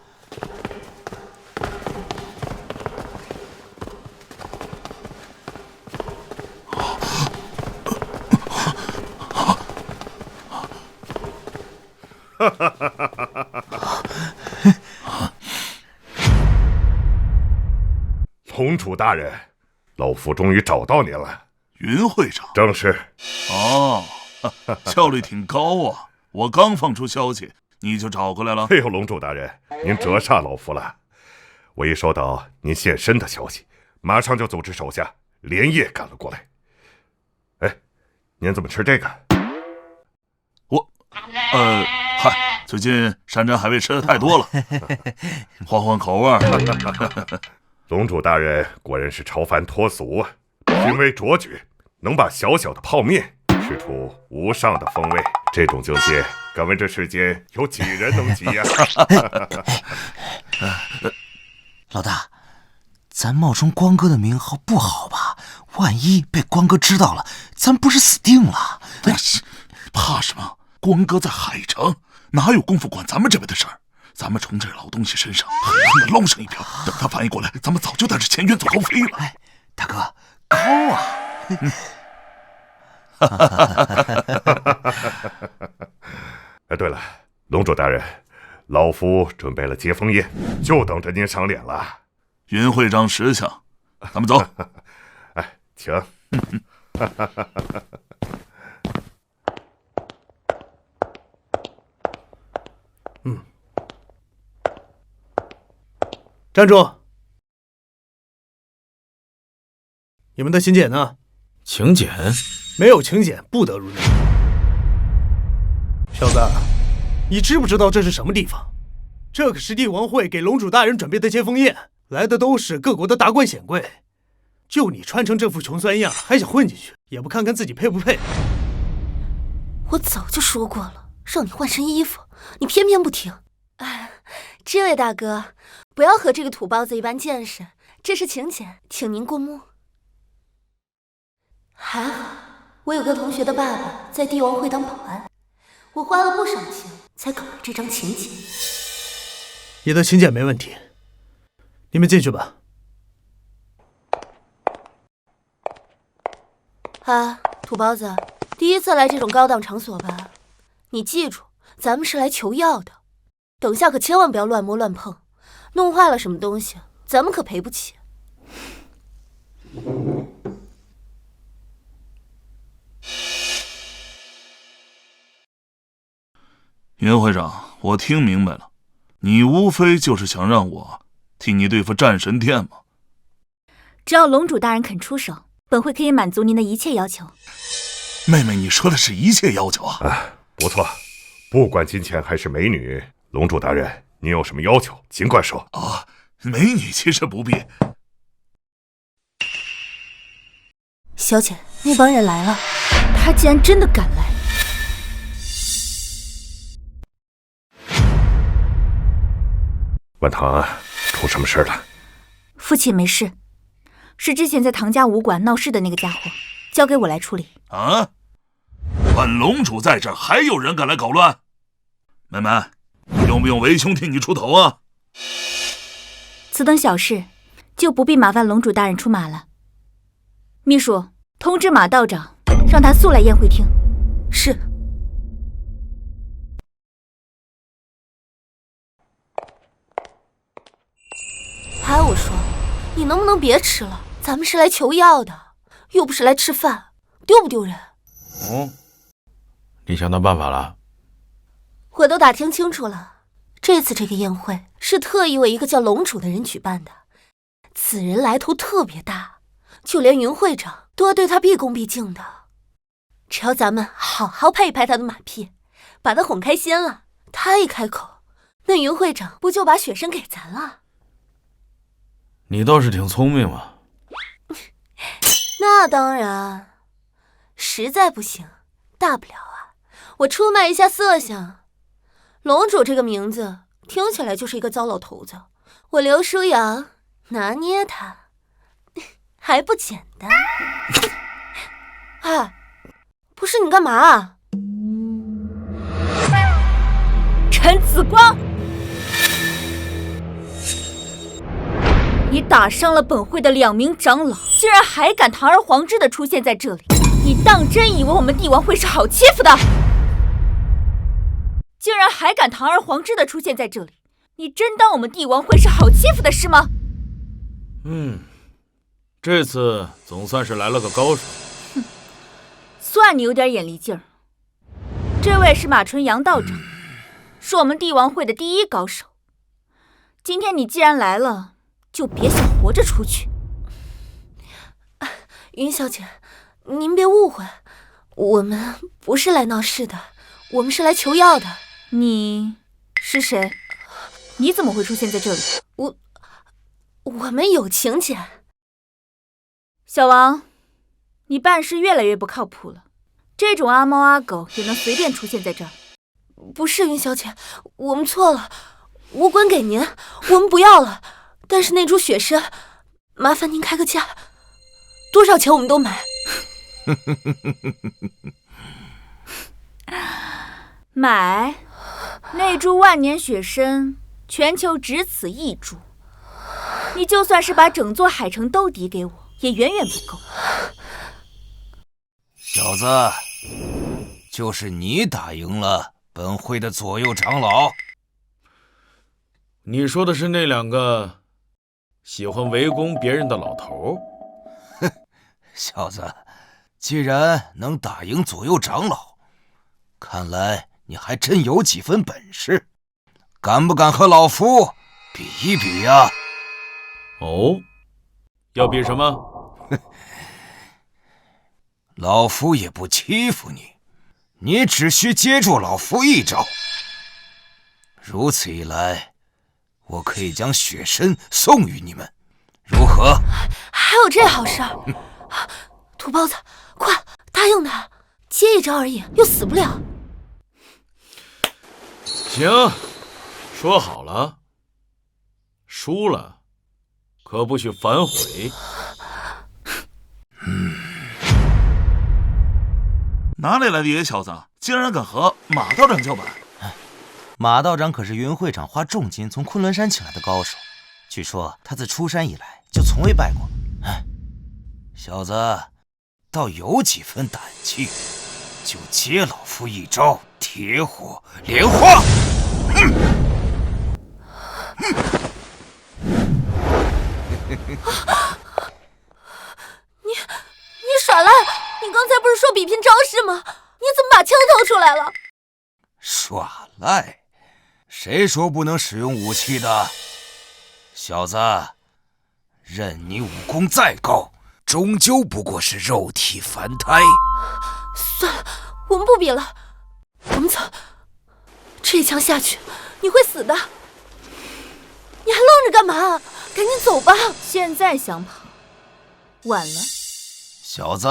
Speaker 7: 龙主大人，老夫终于找到您了。
Speaker 2: 云会长，
Speaker 7: 正是。
Speaker 2: 哦，效率挺高啊！我刚放出消息，你就找过来了。
Speaker 7: 哎呦，龙主大人，您折煞老夫了。我一收到您现身的消息，马上就组织手下连夜赶了过来。哎，您怎么吃这个？
Speaker 2: 嗨，最近山珍海味吃的太多了，换换口味。
Speaker 7: 龙主大人果然是超凡脱俗啊，品味卓绝，能把小小的泡面吃出无上的风味，这种境界，敢问这世间有几人能及呀？
Speaker 4: 老大，咱冒充光哥的名号不好吧？万一被光哥知道了，咱不是死定了？
Speaker 2: 怕什么？光哥在海城，哪有功夫管咱们这边的事儿？咱们从这老东西身上狠狠地捞上一瓢，等他反应过来，咱们早就带着钱远走高飞了。
Speaker 4: 哎，大哥，高啊！
Speaker 7: 哎，对了，龙主大人，老夫准备了接风宴，就等着您赏脸了。
Speaker 2: 云会长识相，咱们走。
Speaker 7: 哎，请。
Speaker 1: 站住！你们的请柬呢？
Speaker 5: 请柬？
Speaker 1: 没有请柬不得入内。小子，你知不知道这是什么地方？这可是帝王会给龙主大人准备的接风宴，来的都是各国的达官显贵。就你穿成这副穷酸样，还想混进去，也不看看自己配不配？
Speaker 9: 我早就说过了，让你换身衣服，你偏偏不听。哎，这位大哥，不要和这个土包子一般见识，这是请柬，请您过目。还好，我有个同学的爸爸在帝王会当保安，我花了不少钱才搞了这张请柬。
Speaker 1: 你的请柬没问题，你们进去吧。
Speaker 9: 啊，土包子，第一次来这种高档场所吧？你记住，咱们是来求药的，等下可千万不要乱摸乱碰，弄坏了什么东西，咱们可赔不起。
Speaker 2: 云会长，我听明白了，你无非就是想让我替你对付战神殿吗？
Speaker 8: 只要龙主大人肯出手，本会可以满足您的一切要求。
Speaker 2: 妹妹，你说的是一切要求啊？
Speaker 7: 不错，不管金钱还是美女，龙主大人，您有什么要求，尽管说。
Speaker 2: 美女其实不必。
Speaker 9: 小姐，那帮人来了。
Speaker 8: 他竟然真的敢来！
Speaker 7: 万堂，出什么事了？
Speaker 8: 父亲没事，是之前在唐家武馆闹事的那个家伙，交给我来处理。
Speaker 2: 啊！本龙主在这儿，还有人敢来搞乱？妹妹，用不用为兄替你出头啊？
Speaker 8: 此等小事，就不必麻烦龙主大人出马了。秘书，通知马道长，让他速来宴会厅。
Speaker 9: 是。还有我说，你能不能别吃了？咱们是来求药的，又不是来吃饭，丢不丢人？
Speaker 5: 哦，你想到办法了？
Speaker 9: 我都打听清楚了，这次这个宴会是特意为一个叫龙主的人举办的，此人来头特别大，就连云会长都要对他毕恭毕敬的。只要咱们好好拍一拍他的马屁，把他哄开心了，他一开口，那云会长不就把雪参给咱了？
Speaker 5: 你倒是挺聪明嘛。
Speaker 9: 那当然，实在不行，大不了啊，我出卖一下色相。龙主这个名字听起来就是一个糟老头子，我刘书阳拿捏他还不简单。哎，不是你干嘛啊？
Speaker 8: 陈紫光，你打伤了本会的2名长老，竟然还敢堂而皇之的出现在这里！你当真以为我们帝王会是好欺负的？竟然还敢堂而皇之的出现在这里！你真当我们帝王会是好欺负的是吗？
Speaker 5: 这次总算是来了个高手。
Speaker 8: 哼，算你有点眼力劲儿。这位是马纯阳道长，是我们帝王会的第1高手。今天你既然来了，就别想活着出去。
Speaker 9: 云小姐，您别误会，我们不是来闹事的，我们是来求药的。
Speaker 8: 你是谁？你怎么会出现在这里？
Speaker 9: 我们有请柬。
Speaker 8: 小王，你办事越来越不靠谱了，这种阿猫阿狗也能随便出现在这儿？
Speaker 9: 不是云小姐，我们错了，无关给您，我们不要了。但是那株雪参，麻烦您开个价，多少钱我们都买。
Speaker 8: 买那株万年雪参，全球只此1株。你就算是把整座海城都抵给我，也远远不够。
Speaker 4: 小子，就是你打赢了本会的左右长老。
Speaker 5: 你说的是那2个喜欢围攻别人的老头？
Speaker 4: 哼，小子，既然能打赢左右长老，看来你还真有几分本事，敢不敢和老夫比一比呀？
Speaker 5: 哦，要比什么？
Speaker 4: 老夫也不欺负你，你只需接住老夫1招，如此一来，我可以将雪参送与你们，如何？
Speaker 9: 还有这好事？土包子，快答应他，接1招而已，又死不了。
Speaker 5: 行，说好了，输了可不许反悔。
Speaker 2: 哪里来的野小子，竟然敢和马道长叫板？
Speaker 4: 马道长可是云会长花重金从昆仑山请来的高手，据说他自出山以来就从未败过。小子倒有几分胆气，就接老夫1招铁火莲花。
Speaker 9: 你耍赖！你刚才不是说比拼招式吗？你怎么把枪掏出来了？
Speaker 4: 耍赖？谁说不能使用武器的？小子，任你武功再高，终究不过是肉体凡胎。
Speaker 9: 算了，我们不比了，我们走。这一枪下去，你会死的。你还愣着干嘛？赶紧走吧！
Speaker 8: 现在想跑，晚了。
Speaker 4: 小子，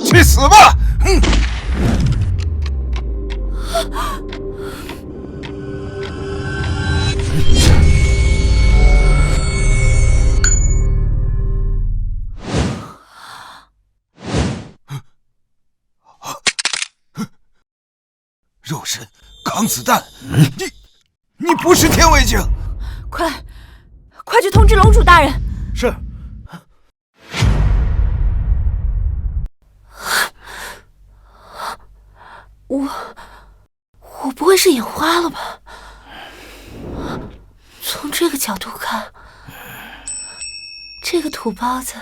Speaker 4: 去死吧！肉身钢子弹，你不是天为镜！
Speaker 8: 快去通知龙主大人。
Speaker 1: 是。
Speaker 9: 我不会是眼花了吧？从这个角度看，这个土包子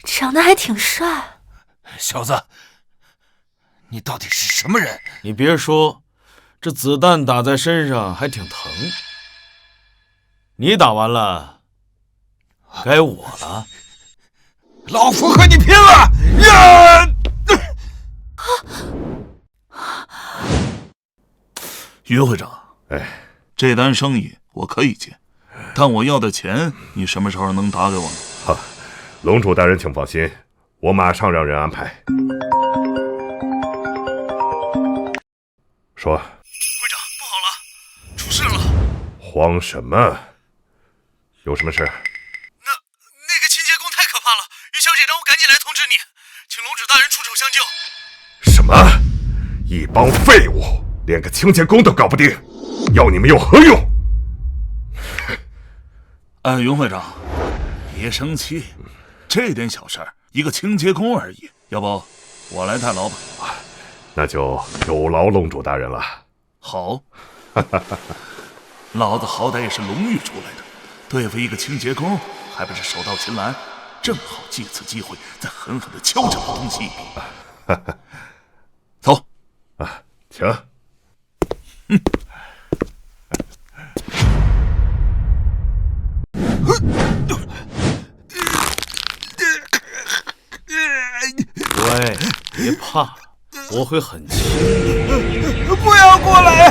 Speaker 9: 长得还挺帅。
Speaker 4: 小子，你到底是什么人？
Speaker 5: 你别说，这子弹打在身上还挺疼。你打完了，该我了。
Speaker 4: 老夫和你拼了！呀！
Speaker 2: 于会长，这单生意我可以接，但我要的钱你什么时候能打给我呢？
Speaker 7: 哈，龙主大人请放心，我马上让人安排。说，
Speaker 1: 会长，不好了，出事了！
Speaker 7: 慌什么？有什么事？
Speaker 1: 那个清洁工太可怕了，于小姐让我赶紧来通知你，请龙主大人出手相救。
Speaker 7: 什么？一帮废物，连个清洁工都搞不定，要你们有何用？
Speaker 2: 云会长，别生气，这点小事儿，一个清洁工而已，要不我来代劳吧？
Speaker 7: 那就有劳龙主大人了。
Speaker 2: 好，老子好歹也是龙域出来的，对付一个清洁工还不是手到擒来？正好借此机会再狠狠地敲这老东西一笔。走，
Speaker 7: 请。
Speaker 5: 喂，别怕，我会很轻的。
Speaker 4: 不要过来！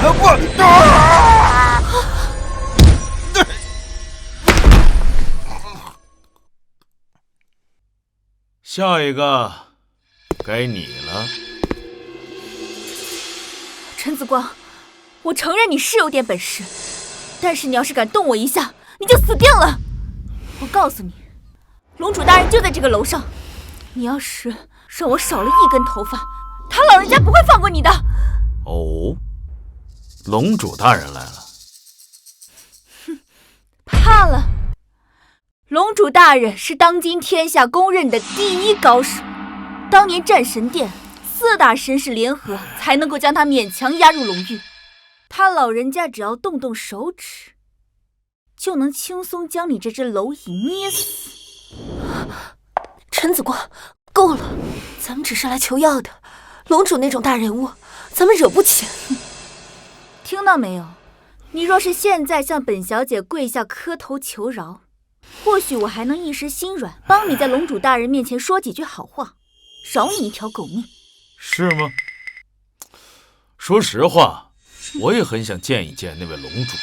Speaker 5: 下一个，该你了。
Speaker 8: 陈子光，我承认你是有点本事，但是你要是敢动我一下，你就死定了。我告诉你，龙主大人就在这个楼上，你要是让我少了一根头发，他老人家不会放过你的。
Speaker 5: 哦，龙主大人来了。
Speaker 8: 哼，怕了。龙主大人是当今天下公认的第一高手，当年战神殿4大神使联合才能够将他勉强押入龙域，他老人家只要动动手指，就能轻松将你这只蝼蚁捏死。
Speaker 9: 陈子光，够了，咱们只是来求药的，龙主那种大人物，咱们惹不起。
Speaker 8: 听到没有？你若是现在向本小姐跪下磕头求饶，或许我还能一时心软，帮你在龙主大人面前说几句好话，饶你一条狗命。
Speaker 5: 是吗？说实话，我也很想见一见那位龙主。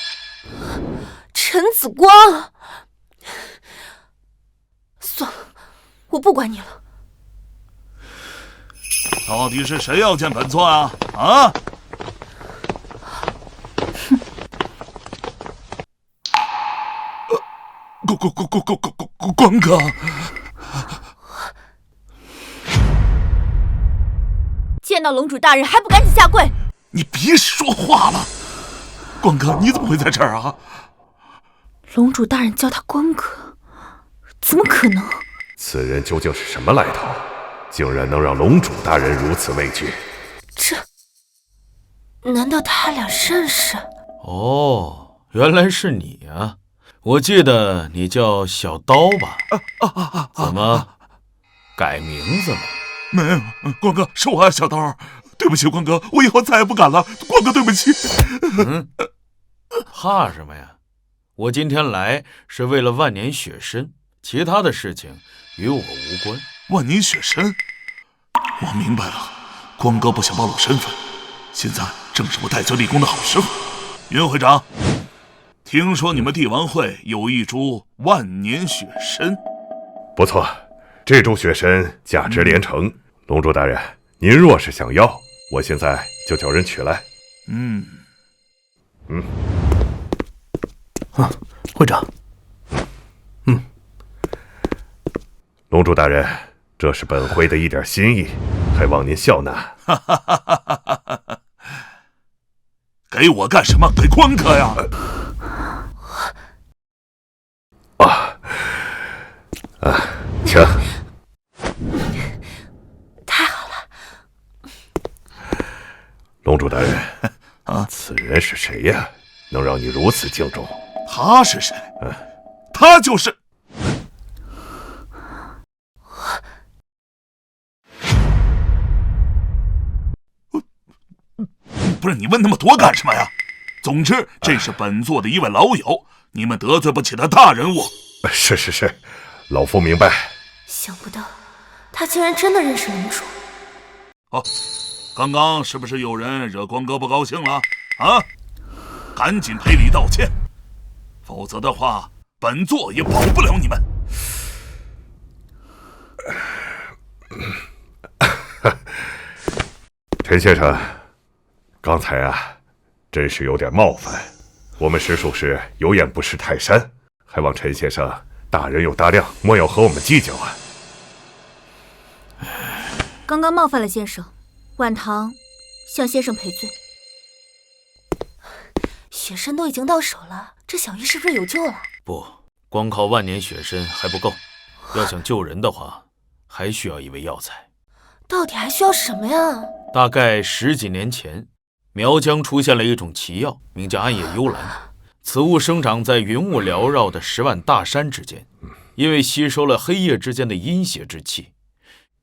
Speaker 9: 陈子光，算了，我不管你了。
Speaker 2: 到底是谁要见本座啊？啊！关哥，
Speaker 8: 见到龙主大人还不赶紧下跪！
Speaker 2: 你别说话了，关哥，你怎么会在这儿啊？
Speaker 9: 龙主大人叫他关哥，怎么可能？
Speaker 7: 此人究竟是什么来头？竟然能让龙主大人如此畏惧？
Speaker 9: 难道他俩认识？
Speaker 5: 哦，原来是你啊！我记得你叫小刀吧？怎么改名字了？
Speaker 2: 没有，关哥，是我啊，小刀，对不起，关哥，我以后再也不敢了，关哥，对不起。
Speaker 5: 怕什么呀？我今天来是为了万年雪参，其他的事情与我无关。
Speaker 2: 万年雪参，我明白了，关哥不想暴露身份，现在正是我戴罪立功的好时候。云会长，听说你们帝王会有一株万年雪参？
Speaker 7: 不错，这株雪参价值连城。龙主大人，您若是想要，我现在就叫人取来。
Speaker 1: 会长。
Speaker 7: 龙主大人，这是本会的一点心意，还望您笑纳。
Speaker 2: 给我干什么？给关哥呀！
Speaker 7: 龙主大人，此人是谁呀？能让你如此敬重？
Speaker 2: 他是谁？他就是。不是你问那么多干什么呀？总之，这是本座的一位老友，你们得罪不起的大人物。
Speaker 7: 是，老夫明白。
Speaker 9: 想不到，他竟然真的认识龙主。
Speaker 2: 哦，刚刚是不是有人惹光哥不高兴了？啊，赶紧赔礼道歉，否则的话，本座也保不了你们。
Speaker 7: 陈先生，刚才啊，真是有点冒犯。我们实属是有眼不识泰山，还望陈先生大人有大量，莫要和我们计较啊。
Speaker 8: 刚刚冒犯了先生，晚堂向先生赔罪。
Speaker 9: 雪参都已经到手了，这小玉是不是有救了？
Speaker 5: 不，光靠万年雪参还不够，要想救人的话，还需要一味药材。
Speaker 9: 到底还需要什么呀？
Speaker 5: 大概10几年前，苗疆出现了一种奇药，名叫暗夜幽兰。此物生长在云雾缭绕的10万大山之间，因为吸收了黑夜之间的阴邪之气，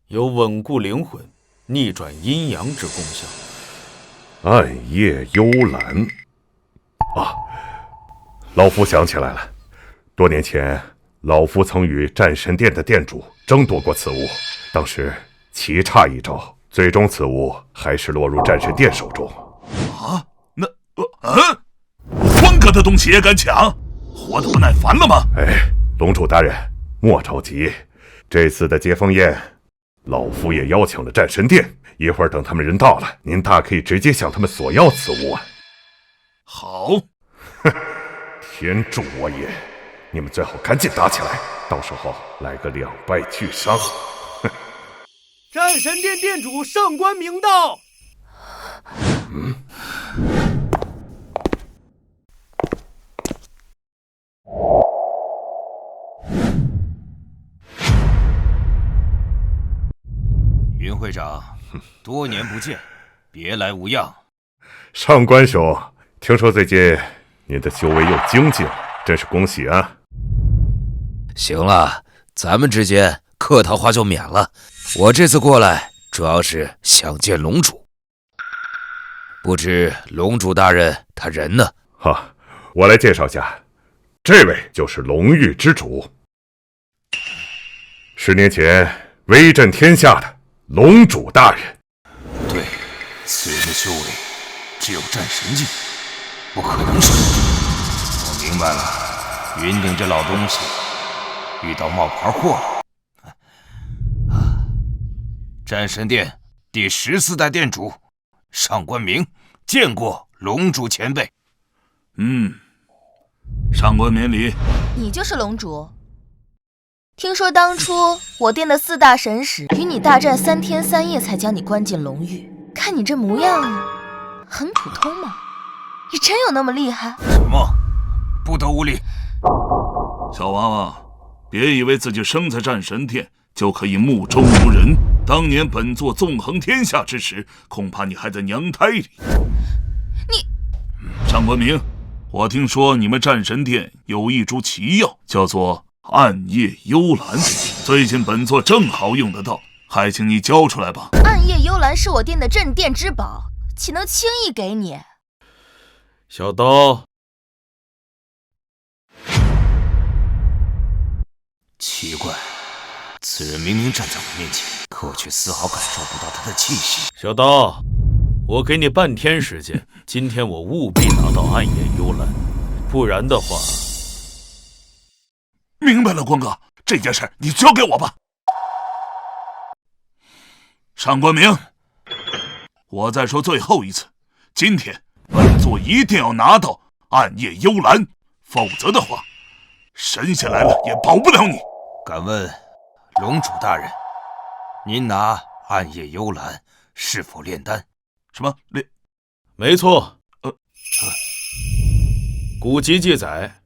Speaker 5: 有稳固灵魂、逆转阴阳之功效。
Speaker 7: 暗夜幽兰啊，老夫想起来了，多年前老夫曾与战神殿的殿主争夺过此物，当时棋差一招，最终此物还是落入战神殿手中。
Speaker 2: 啊，那光哥的东西也敢抢，活得不耐烦了吗？
Speaker 7: 龙主大人莫着急，这次的接风宴，老夫也邀请了战神殿，一会儿等他们人到了，您大可以直接向他们索要此物啊。
Speaker 2: 好，
Speaker 7: 天助我也！你们最好赶紧打起来，到时候来个两败俱伤。
Speaker 1: 战神殿殿主上官明道。
Speaker 4: 云会长，多年不见，别来无恙。
Speaker 7: 上官兄，听说最近您的修为又精进了，真是恭喜啊！
Speaker 10: 行了，咱们之间客套话就免了。我这次过来主要是想见龙主，不知龙主大人他人呢？
Speaker 7: 我来介绍下，这位就是龙域之主，10年前威震天下的龙主大人。
Speaker 10: 对，此人的修为只有战神境，不可能是龙主。
Speaker 4: 我明白了，云顶这老东西遇到冒牌货了。战神殿第14代殿主上官明见过龙主前辈。
Speaker 2: 上官绵离，
Speaker 6: 你就是龙主？听说当初我殿的4大神使与你大战3天3夜才将你关进龙域，看你这模样，很普通嘛。你真有那么厉害？
Speaker 4: 什么？不得无礼！
Speaker 2: 小娃娃，别以为自己生在战神殿就可以目中无人。当年本座纵横天下之时，恐怕你还在娘胎里。
Speaker 6: 你，
Speaker 2: 上官明，我听说你们战神殿有一株奇药，叫做暗夜幽兰，最近本座正好用得到，还请你交出来吧。
Speaker 6: 暗夜幽兰是我殿的镇殿之宝，岂能轻易给你？
Speaker 5: 小刀，
Speaker 4: 奇怪，此人明明站在我面前，可我却丝毫感受不到他的气息。
Speaker 5: 小刀，我给你半天时间，今天我务必拿到暗夜幽兰，不然的话……
Speaker 2: 明白了，光哥，这件事你交给我吧。上官明，我再说最后一次，今天本座一定要拿到暗夜幽兰，否则的话，神仙来了也保不了你。
Speaker 4: 敢问龙主大人，您拿暗夜幽兰是否炼丹？
Speaker 2: 什么炼？
Speaker 5: 没错。古籍记载，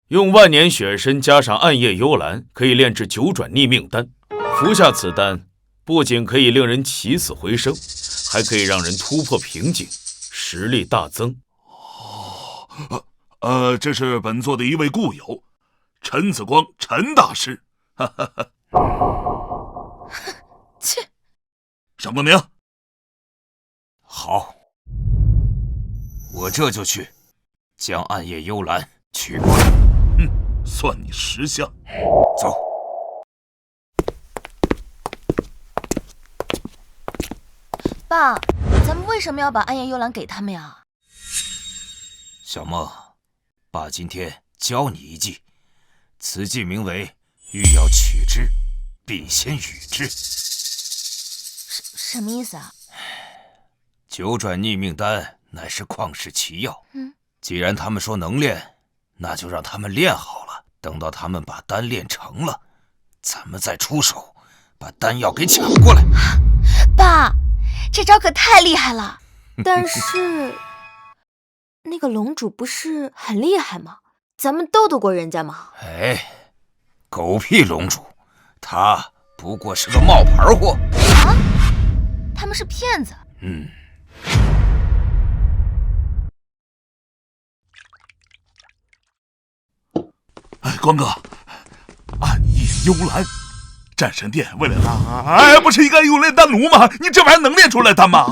Speaker 5: 用万年雪参加上暗夜幽兰，可以炼制9转逆命丹。服下此丹，不仅可以令人起死回生，还可以让人突破瓶颈，实力大增。
Speaker 2: 这是本座的一位故友，陈子光，陈大师。
Speaker 6: 切！
Speaker 2: 上官明，
Speaker 10: 好，我这就去将暗夜幽兰取过来。
Speaker 2: 算你识相。
Speaker 10: 走。
Speaker 6: 爸，咱们为什么要把暗夜幽兰给他们呀？
Speaker 10: 小梦，爸今天教你一计，此计名为欲要取之，必先予之。
Speaker 6: 什么意思啊？
Speaker 10: 九转逆命丹乃是旷世奇药，既然他们说能练，那就让他们练好了。等到他们把丹练成了，咱们再出手，把丹药给抢过来。
Speaker 6: 爸，这招可太厉害了！但是，那个龙主不是很厉害吗？咱们斗得过人家吗？
Speaker 10: 哎，狗屁龙主，他不过是个冒牌货。
Speaker 6: 啊？他们是骗子。
Speaker 2: 光哥，暗夜幽兰，战神殿为了拉，不是应该用炼丹炉吗？你这玩意儿能炼出来丹吗？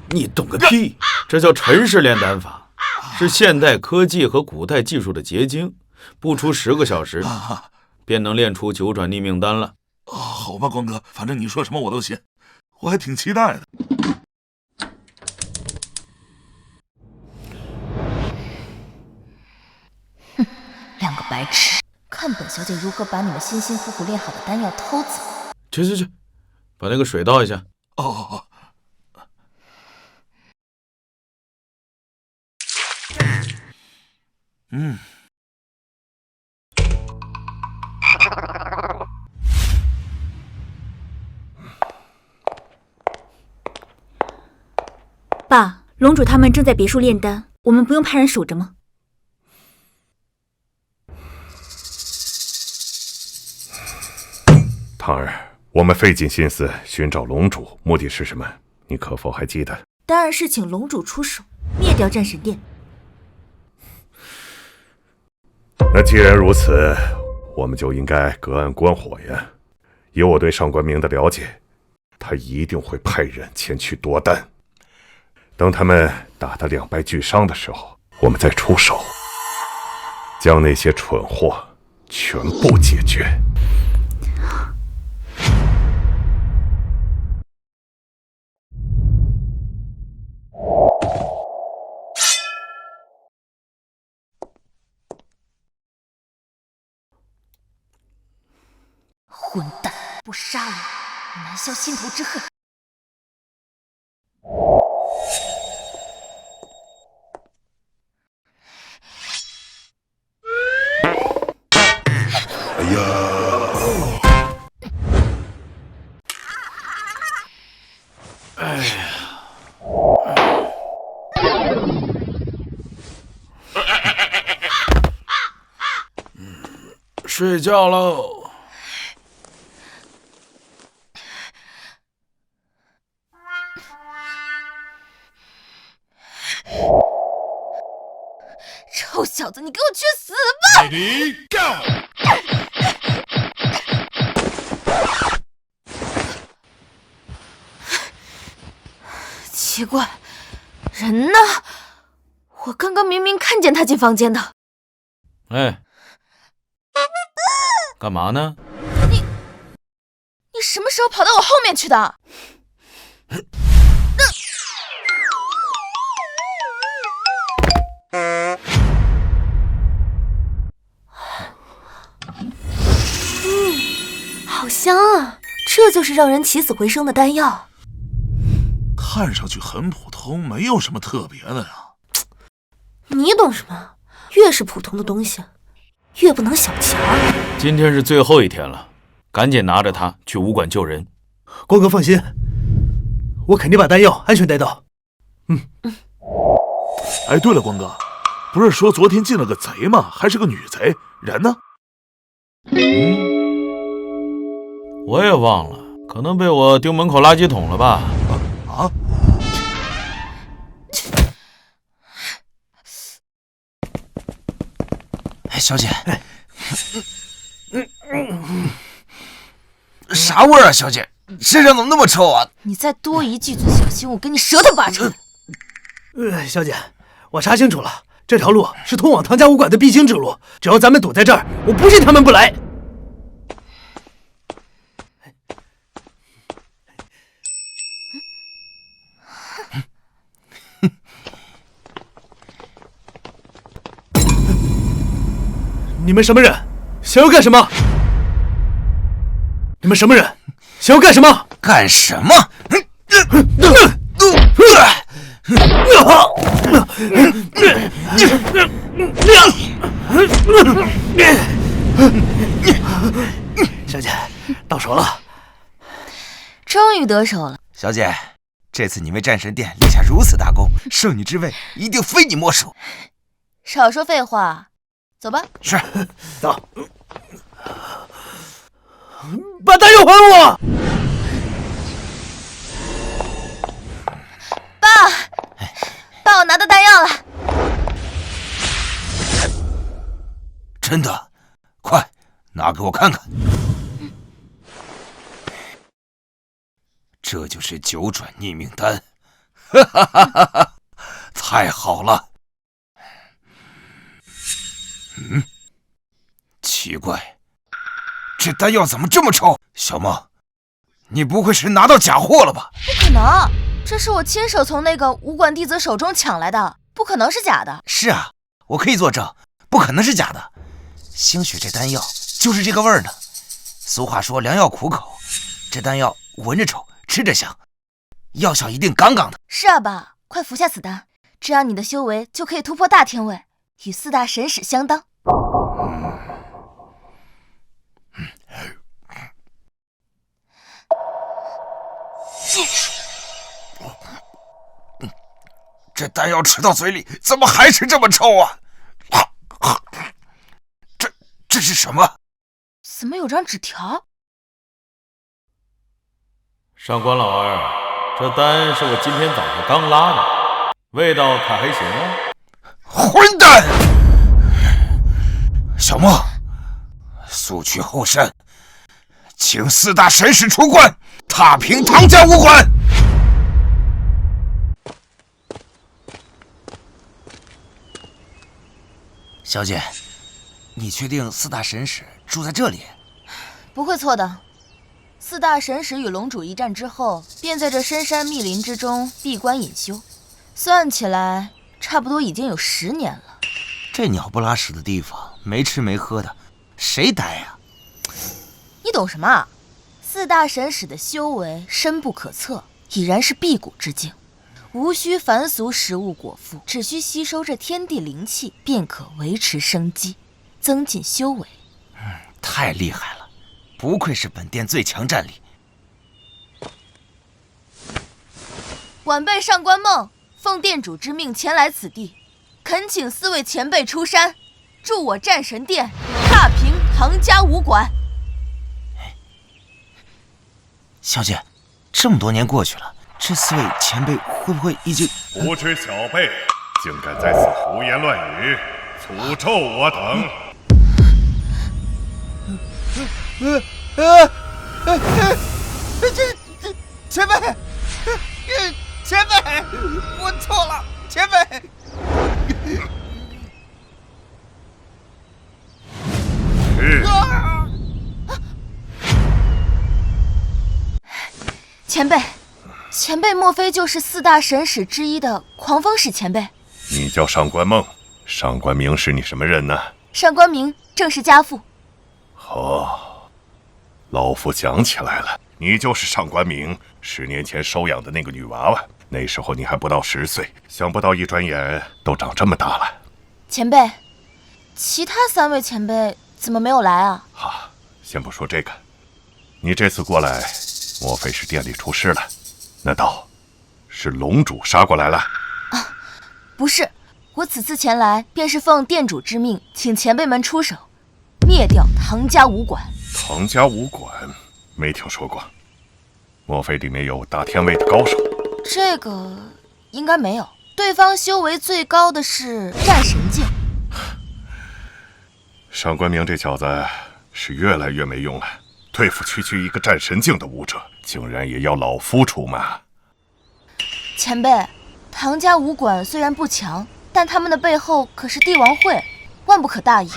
Speaker 5: 你懂个屁！这叫陈氏炼丹法，是现代科技和古代技术的结晶，不出10个小时，便能炼出九转逆命丹了。
Speaker 2: 好吧，光哥，反正你说什么我都信，我还挺期待的。
Speaker 6: 两个白痴，看本小姐如何把你们辛辛苦苦炼好的丹药偷走。
Speaker 5: 去，把那个水倒一下。
Speaker 8: 爸，龙主他们正在别墅炼丹，我们不用派人守着吗？
Speaker 7: 唐儿，我们费尽心思寻找龙主，目的是什么？你可否还记得？
Speaker 8: 当然是请龙主出手，灭掉战神殿。
Speaker 7: 那既然如此，我们就应该隔岸观火呀。以我对上官明的了解，他一定会派人前去夺丹。等他们打得两败俱伤的时候，我们再出手，将那些蠢货全部解决。
Speaker 6: 混蛋！不杀了我，难消心头之恨。
Speaker 3: 哎呀！
Speaker 5: 哎呀！睡觉喽。
Speaker 6: 臭小子，你给我去死吧！
Speaker 2: Ready, go！
Speaker 6: 奇怪，人呢？我刚刚明明看见他进房间的。
Speaker 5: 哎，干嘛呢？
Speaker 6: 你什么时候跑到我后面去的？
Speaker 9: 好香啊！这就是让人起死回生的丹药。
Speaker 2: 看上去很普通，没有什么特别的呀。
Speaker 9: 你懂什么？越是普通的东西，越不能小瞧。
Speaker 5: 今天是最后一天了，赶紧拿着它去武馆救人。
Speaker 1: 光哥放心，我肯定把丹药安全带到。
Speaker 2: 哎，对了，光哥，不是说昨天进了个贼吗？还是个女贼，人呢？
Speaker 5: 我也忘了，可能被我丢门口垃圾桶了吧？
Speaker 4: 啊？哎，小姐，啥味儿啊？小姐，身上怎么那么臭啊？
Speaker 6: 你再多一句，就小心我给你舌头拔出来。
Speaker 1: 小姐，我查清楚了，这条路是通往唐家武馆的必经之路。只要咱们堵在这儿，我不信他们不来。你们什么人？想要干什么？你们什么人？想要干什么？
Speaker 4: 干什么？
Speaker 1: 小姐，到手了。
Speaker 6: 终于得手了。
Speaker 4: 小姐，这次你为战神殿立下如此大功，圣女之位一定非你莫属。
Speaker 6: 少说废话，走吧。
Speaker 4: 是，
Speaker 1: 走。把弹药还我！
Speaker 6: 爸，我拿到弹药了。
Speaker 4: 真的？快拿给我看看。这就是九转逆命丹，哈哈哈哈哈！太好了。奇怪，这丹药怎么这么臭？小梦，你不会是拿到假货了吧？
Speaker 6: 不可能，这是我亲手从那个武馆弟子手中抢来的，不可能是假的。
Speaker 4: 是啊，我可以作证，不可能是假的。兴许这丹药就是这个味儿呢。俗话说良药苦口，这丹药闻着臭，吃着香，药效一定杠杠的。
Speaker 6: 是啊，爸，快服下此丹，这样你的修为就可以突破大天位，与四大神使相当。这丹药吃到嘴里，怎么还是这么臭啊？这是什么？怎么有张纸条？
Speaker 5: 上官老二，这丹是我今天早上刚拉的，味道可还行啊？
Speaker 4: 混蛋！小梦，速去后山，请四大神使出关，踏平唐家武馆。小姐，你确定四大神使住在这里？
Speaker 6: 不会错的。四大神使与龙主一战之后，便在这深山密林之中闭关隐修，算起来差不多已经有10年了。
Speaker 4: 这鸟不拉屎的地方，没吃没喝的，谁待呀？
Speaker 6: 你懂什么啊？四大神使的修为深不可测，已然是辟谷之境，无需凡俗食物果腹，只需吸收这天地灵气，便可维持生机，增进修为。
Speaker 4: 太厉害了，不愧是本殿最强战力。
Speaker 6: 晚辈上官梦奉殿主之命前来此地，恳请4位前辈出山，助我战神殿踏平唐家武馆。
Speaker 4: 小姐，这么多年过去了，这4位前辈会不会已经……
Speaker 7: 无知小辈，竟敢在此胡言乱语，诅咒我等！
Speaker 4: 前辈，前辈，我错了，前辈。
Speaker 6: 前辈莫非就是4大神使之一的狂风使前辈？
Speaker 7: 你叫上官梦，上官明是你什么人呢？
Speaker 6: 上官明正是家父。
Speaker 7: 哦，老夫想起来了，你就是上官明10年前收养的那个女娃娃。那时候你还不到10岁，想不到一转眼都长这么大了。
Speaker 6: 前辈，其他3位前辈怎么没有来啊？
Speaker 7: 好，先不说这个，你这次过来，莫非是店里出事了？难道是龙主杀过来了？
Speaker 6: 啊，不是，我此次前来便是奉店主之命，请前辈们出手，灭掉唐家武馆。
Speaker 7: 唐家武馆没听说过，莫非里面有大天位的高手？
Speaker 6: 这个应该没有。对方修为最高的是战神境。
Speaker 7: 上官明这小子是越来越没用了，对付区一个战神境的武者，竟然也要老夫出马。
Speaker 6: 前辈，唐家武馆虽然不强，但他们的背后可是帝王会，万不可大意。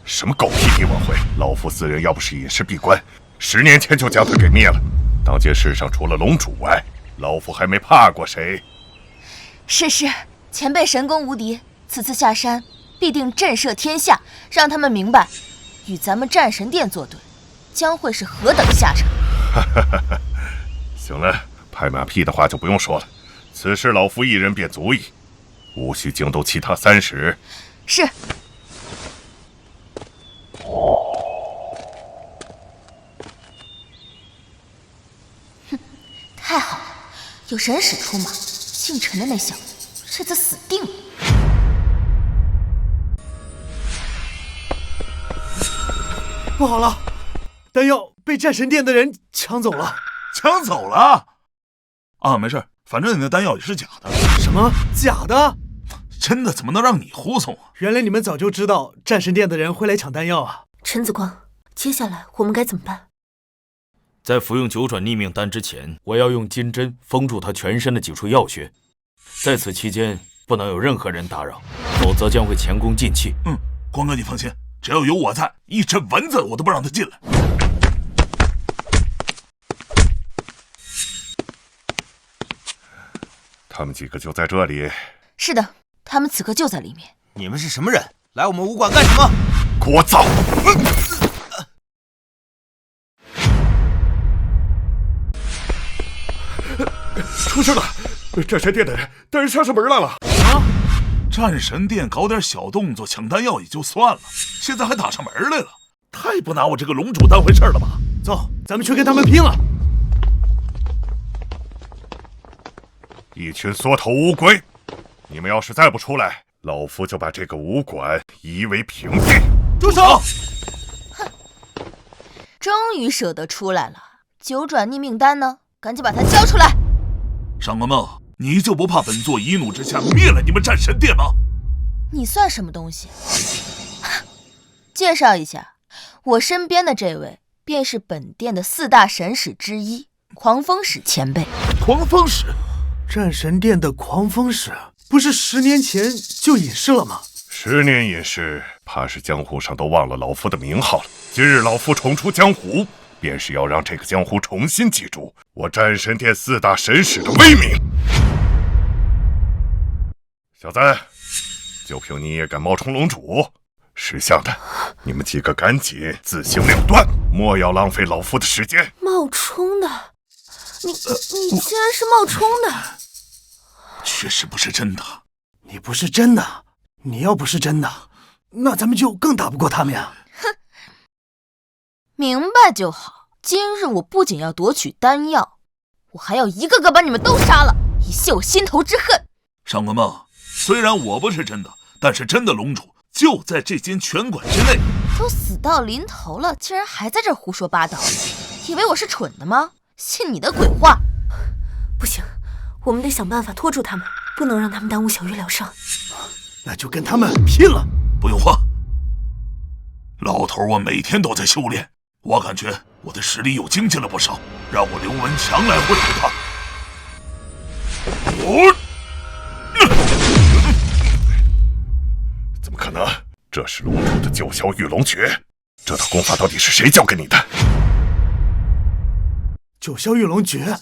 Speaker 7: 什么狗屁帝王会！老夫此人要不是隐世闭关，10年前就将他给灭了。当今世上除了龙主外，老夫还没怕过谁。
Speaker 6: 是，前辈神功无敌，此次下山必定震慑天下，让他们明白，与咱们战神殿作对，将会是何等下场。
Speaker 7: 行了，拍马屁的话就不用说了，此事老夫一人便足矣，无需惊动其他30。
Speaker 6: 是。哼，太好了，有神使出马，姓陈的那小子这次死定了。
Speaker 1: 不好了，丹药被战神殿的人抢走了。
Speaker 2: 抢走了？啊，没事，反正你的丹药也是假的。
Speaker 1: 什么假的？
Speaker 2: 真的怎么能让你护送啊？
Speaker 1: 原来你们早就知道战神殿的人会来抢丹药啊！
Speaker 9: 陈子光，接下来我们该怎么办？
Speaker 5: 在服用9转逆命丹之前，我要用金针封住他全身的几处要穴，在此期间不能有任何人打扰，否则将会前功尽弃。
Speaker 2: 光哥你放心，只要有我在，一只蚊子我都不让他进来。
Speaker 7: 他们几个就在这里。
Speaker 6: 是的，他们此刻就在里面。
Speaker 4: 你们是什么人？来我们武馆干什么？
Speaker 7: 聒噪！出事了！战神殿的人带人上门来了！
Speaker 2: 啊！战神殿搞点小动作抢丹药也就算了，现在还打上门来了，太不拿我这个龙主当回事了吧？
Speaker 1: 走，咱们去跟他们拼了！
Speaker 7: 一群缩头乌龟，你们要是再不出来，老夫就把这个武馆夷为平地！
Speaker 1: 住手！
Speaker 6: 哼，终于舍得出来了。9转逆命丹呢？赶紧把它交出来！
Speaker 2: 上官梦，你就不怕本座一怒之下灭了你们战神殿吗？
Speaker 6: 你算什么东西？介绍一下，我身边的这位便是本殿的4大神使之一，狂风使前辈。
Speaker 2: 狂风使？
Speaker 1: 战神殿的狂风使不是10年前就隐世了吗
Speaker 7: ？10年隐世，怕是江湖上都忘了老夫的名号了。今日老夫重出江湖，便是要让这个江湖重新记住我战神殿4大神使的威名。小子，就凭你也敢冒充龙主？识相的，你们几个赶紧自行了断，莫要浪费老夫的时间。
Speaker 9: 冒充的？你竟然是冒充的？
Speaker 2: 确实不是真的。
Speaker 1: 你不是真的，你要不是真的，那咱们就更打不过他们呀！
Speaker 6: 哼，明白就好。今日我不仅要夺取丹药，我还要一个个把你们都杀了，以泄我心头之恨。
Speaker 2: 上官梦，虽然我不是真的，但是真的龙主就在这间拳馆之内。
Speaker 6: 都死到临头了，竟然还在这胡说八道，以为我是蠢的吗？信你的鬼话！
Speaker 9: 不行，我们得想办法拖住他们，不能让他们耽误小玉疗伤。
Speaker 1: 那就跟他们拼了！
Speaker 2: 不用慌，老头我每天都在修炼，我感觉我的实力又精进了不少，让我刘文强来会会他。
Speaker 7: 怎么可能？这是龙主的9霄御龙诀，这套功法到底是谁教给你的
Speaker 1: ？9霄御龙诀？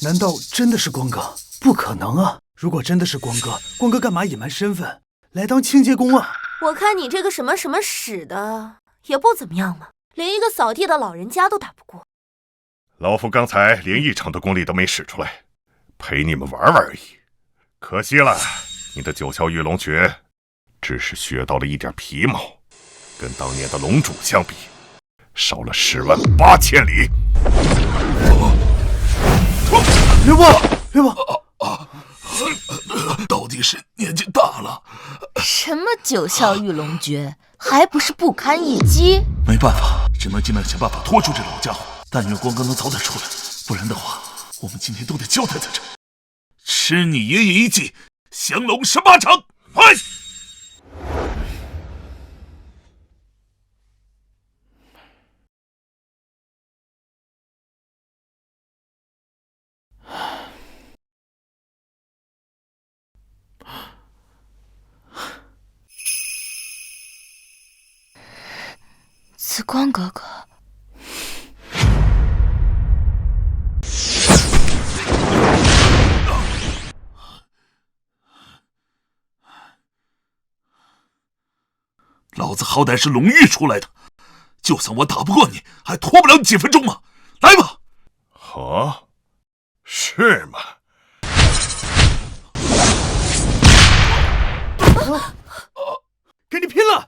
Speaker 1: 难道真的是光哥？不可能啊！如果真的是光哥，光哥干嘛隐瞒身份来当清洁工啊？
Speaker 9: 我看你这个什么什么使的也不怎么样嘛，连一个扫地的老人家都打不过。
Speaker 7: 老夫刚才连1成的功力都没使出来，陪你们玩玩而已。可惜了，你的9霄御龙诀只是学到了一点皮毛，跟当年的龙主相比，少了108000里。
Speaker 1: 刘伯，刘伯，
Speaker 2: 到底是年纪大了。
Speaker 6: 什么9霄御龙诀，还不是不堪一击？
Speaker 2: 没办法，只能尽量想办法拖住这老家伙。但愿光哥能早点出来，不然的话，我们今天都得交代在这。吃你爷爷一记降龙18掌！哎！
Speaker 6: 紫光哥哥，
Speaker 2: 老子好歹是龙域出来的，就算我打不过你，还拖不了你几分钟吗？来吧！
Speaker 7: 啊，是吗？
Speaker 1: 跟你拼了！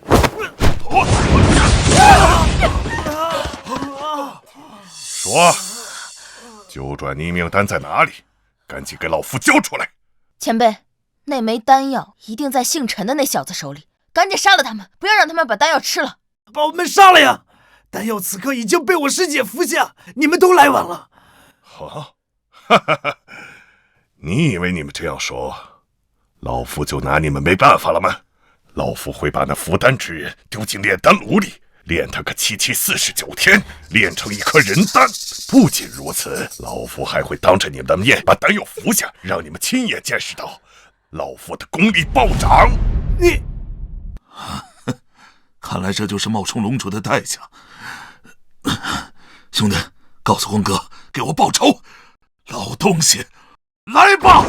Speaker 7: 说，九转逆命丹在哪里？赶紧给老夫交出来！
Speaker 6: 前辈，那枚丹药一定在姓陈的那小子手里，赶紧杀了他们，不要让他们把丹药吃了。
Speaker 1: 把我们杀了呀！丹药此刻已经被我师姐服下，你们都来晚了。
Speaker 7: 好，哈哈哈！你以为你们这样说，老夫就拿你们没办法了吗？老夫会把那服丹之人丢进炼丹炉里，炼他个749天，炼成一颗人丹。不仅如此，老夫还会当着你们的面把丹药服下，让你们亲眼见识到老夫的功力暴涨。
Speaker 1: 你，
Speaker 2: 看来这就是冒充龙主的代价。兄弟，告诉光哥，给我报仇！老东西，来吧！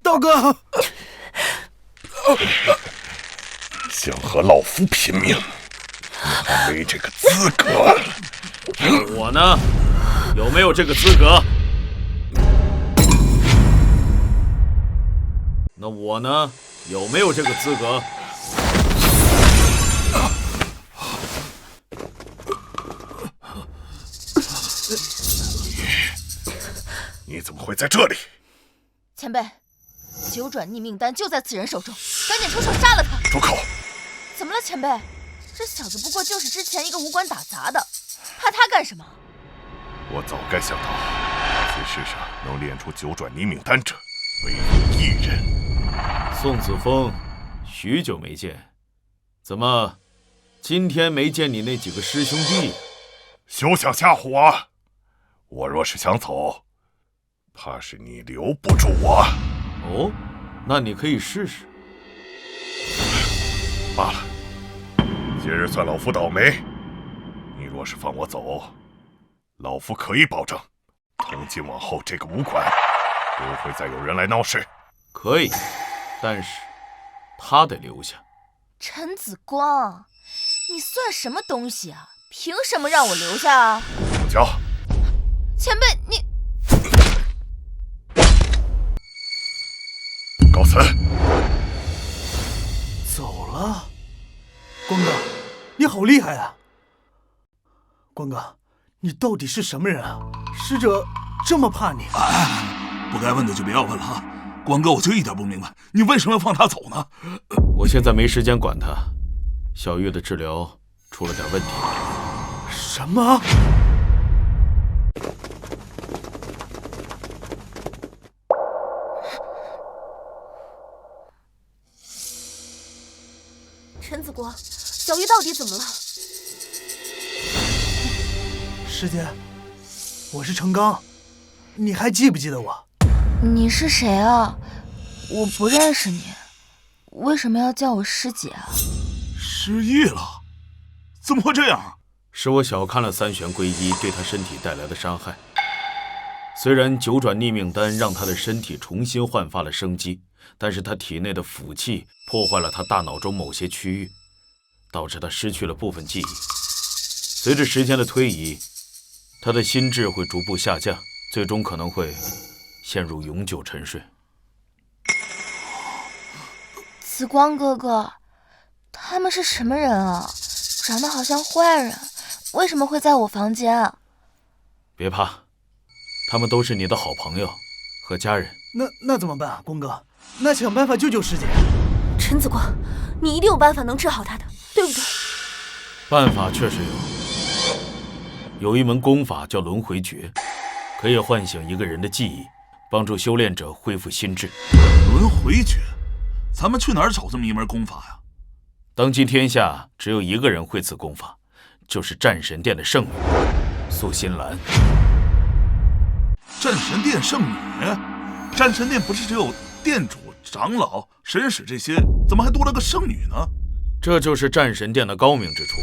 Speaker 1: 道哥，
Speaker 7: 想和老夫拼命，你还没这个资格。
Speaker 5: 我呢，有没有这个资格？那我呢，有没有这个资格？
Speaker 7: 你怎么会在这里？
Speaker 6: 前辈，九转逆命丹就在此人手中，赶紧出手杀了他！
Speaker 7: 住口！
Speaker 6: 怎么了，前辈？这小子不过就是之前一个武馆打杂的，怕他干什么？
Speaker 7: 我早该想到，此世上能炼出九转逆命丹者，唯有一人。
Speaker 5: 宋子峰，许久没见，怎么今天没见你那几个师兄弟？
Speaker 7: 休想吓唬我！我若是想走，怕是你留不住我。
Speaker 5: 哦，那你可以试试。
Speaker 7: 罢了，今日算老夫倒霉。你若是放我走，老夫可以保证，从今往后这个武馆不会再有人来闹事。
Speaker 5: 可以，但是他得留下。
Speaker 6: 陈子光，你算什么东西啊？凭什么让我留下啊？
Speaker 7: 不交。
Speaker 6: 前辈，你
Speaker 7: 告辞。
Speaker 1: 走了。光哥，你好厉害啊！光哥，你到底是什么人啊？师者这么怕你？
Speaker 2: 不该问的就别要问了啊！光哥，我就一点不明白，你为什么要放他走呢？
Speaker 5: 我现在没时间管他。小玉的治疗出了点问题。
Speaker 1: 什么？
Speaker 9: 陈子光，小玉到底怎么了？
Speaker 1: 师姐，我是程刚，你还记不记得我？
Speaker 6: 你是谁啊？我不认识你，为什么要叫我师姐啊？
Speaker 2: 失忆了？怎么会这样？
Speaker 5: 是我小看了三玄归一对他身体带来的伤害。虽然九转逆命丹让他的身体重新焕发了生机，但是他体内的腐气破坏了他大脑中某些区域，导致他失去了部分记忆。随着时间的推移，他的心智会逐步下降，最终可能会陷入永久沉睡。
Speaker 6: 紫光哥哥，他们是什么人啊？长得好像坏人，为什么会在我房间啊？
Speaker 5: 别怕，他们都是你的好朋友和家人。
Speaker 1: 那怎么办啊，光哥？那想办法救救师姐。
Speaker 9: 陈子光，你一定有办法能治好他的，对不对？
Speaker 5: 办法确实有一门功法叫轮回诀，可以唤醒一个人的记忆，帮助修炼者恢复心智。
Speaker 2: 轮回诀，咱们去哪儿找这么一门功法呀？
Speaker 5: 当今天下只有一个人会此功法，就是战神殿的圣女苏心兰。
Speaker 2: 战神殿圣女？战神殿不是只有殿主、长老、神使这些，怎么还多了个圣女呢？
Speaker 5: 这就是战神殿的高明之处。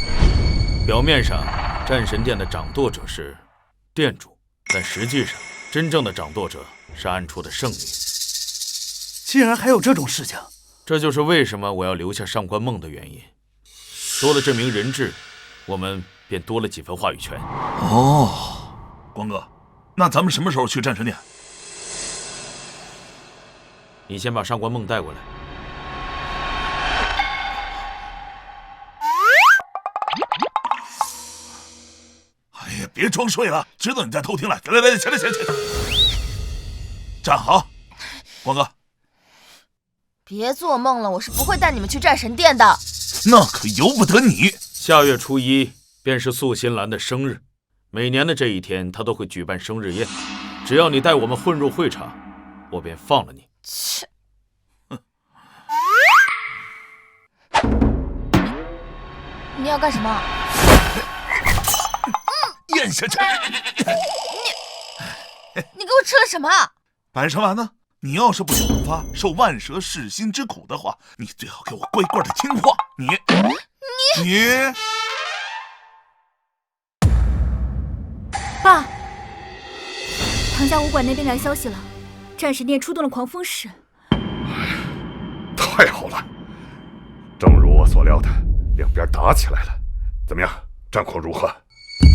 Speaker 5: 表面上，战神殿的掌舵者是殿主，但实际上，真正的掌舵者是暗处的圣女。
Speaker 1: 竟然还有这种事情！
Speaker 5: 这就是为什么我要留下上官梦的原因。多了这名人质，我们便多了几分话语权。
Speaker 2: 哦，光哥，那咱们什么时候去战神殿？
Speaker 5: 你先把上官梦带过来。
Speaker 2: 哎呀，别装睡了，知道你在偷听了。来，起来，站好。光哥，
Speaker 6: 别做梦了，我是不会带你们去战神殿的。
Speaker 2: 那可由不得你。
Speaker 5: 下月初1便是素心兰的生日，每年的这一天，她都会举办生日宴。只要你带我们混入会场，我便放了你。
Speaker 6: 切！你要干什么？
Speaker 2: 咽下去！
Speaker 6: 你给我吃了什么？
Speaker 2: 百生丸呢？你要是不想毒发，受万蛇噬心之苦的话，你最好给我乖乖的听话。你，
Speaker 8: 爸，唐家武馆那边来消息了，战神殿出动了狂风使。
Speaker 7: 太好了，正如我所料的，两边打起来了。怎么样，战况如何？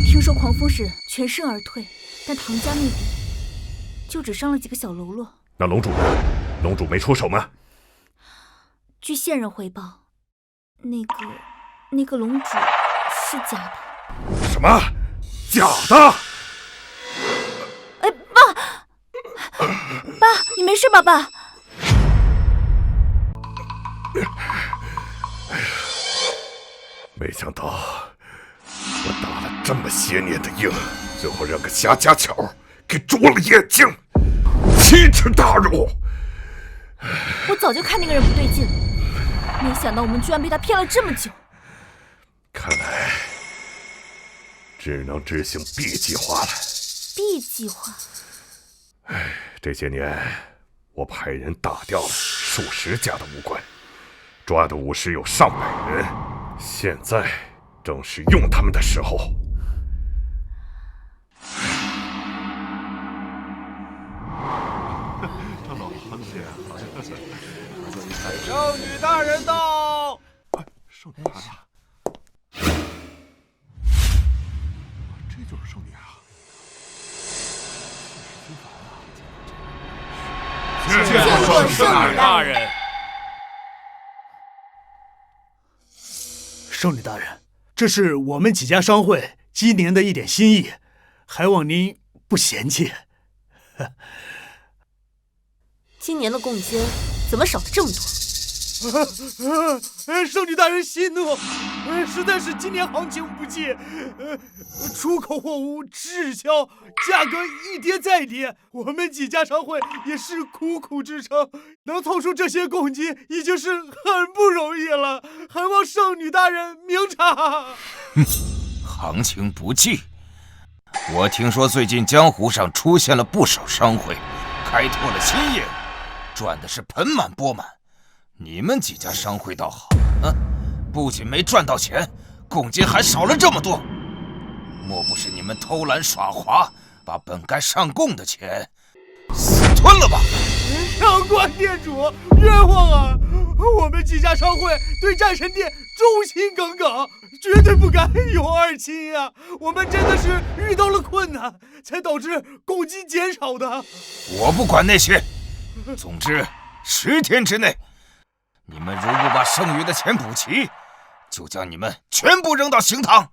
Speaker 8: 听说狂风使全身而退，但唐家那边就只伤了几个小喽啰。
Speaker 7: 那龙主呢？龙主没出手吗？
Speaker 8: 据县人回报，那个龙主是假的。
Speaker 7: 什么？假的？
Speaker 8: 哎，爸，你没事吧，爸？
Speaker 7: 没想到我打了这么些年的硬，最后让个瞎家巧给啄了眼睛，奇耻大辱！
Speaker 8: 我早就看那个人不对劲，没想到我们居然被他骗了这么久。
Speaker 7: 看来只能执行 B 计划了。
Speaker 8: B 计划？
Speaker 7: 这些年我派人打掉了数十家的武馆，抓的武师有上百人，现在正是用他们的时候。
Speaker 4: 圣女大人到！
Speaker 3: 圣女大人，这就是圣女啊！
Speaker 5: 见过圣女大人。
Speaker 1: 圣女大人，这是我们几家商会今年的一点心意，还望您不嫌弃。
Speaker 9: 今年的贡监怎么少了这么多？
Speaker 1: 圣女大人息怒，实在是今年行情不济，出口货物滞销，价格一跌再跌，我们几家商会也是苦苦支撑，能凑出这些贡金已经是很不容易了，还望圣女大人明察。
Speaker 10: 行情不济，我听说最近江湖上出现了不少商会，开拓了新业务，赚的是盆满钵满。你们几家商会倒好，不仅没赚到钱，贡金还少了这么多。莫不是你们偷懒耍滑，把本该上贡的钱私吞了吧？
Speaker 1: 上官店主，冤枉啊！我们几家商会对战神殿忠心耿耿，绝对不敢有二心呀！我们真的是遇到了困难，才导致贡金减少的。
Speaker 10: 我不管那些，总之10天之内，你们如不把剩余的钱补齐，就将你们全部扔到刑堂。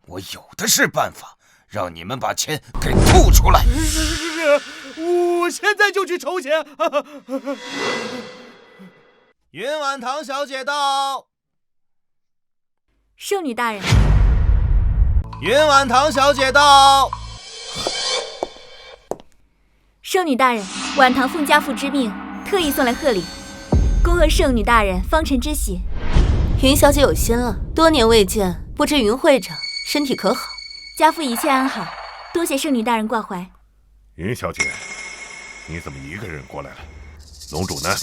Speaker 10: 我有的是办法，让你们把钱给吐出来。
Speaker 1: 是，我现在就去筹钱。
Speaker 4: 云婉堂小姐到。
Speaker 8: 圣女大人，
Speaker 4: 云婉堂小姐到。
Speaker 8: 圣女大人，婉堂奉家父之命，特意送来贺礼，恭贺圣女大人方辰之喜。
Speaker 9: 云小姐有心了，多年未见，不知云会长身体可好？
Speaker 8: 家父一切安好，多谢圣女大人挂怀。
Speaker 7: 云小姐，你怎么一个人过来了？龙主呢？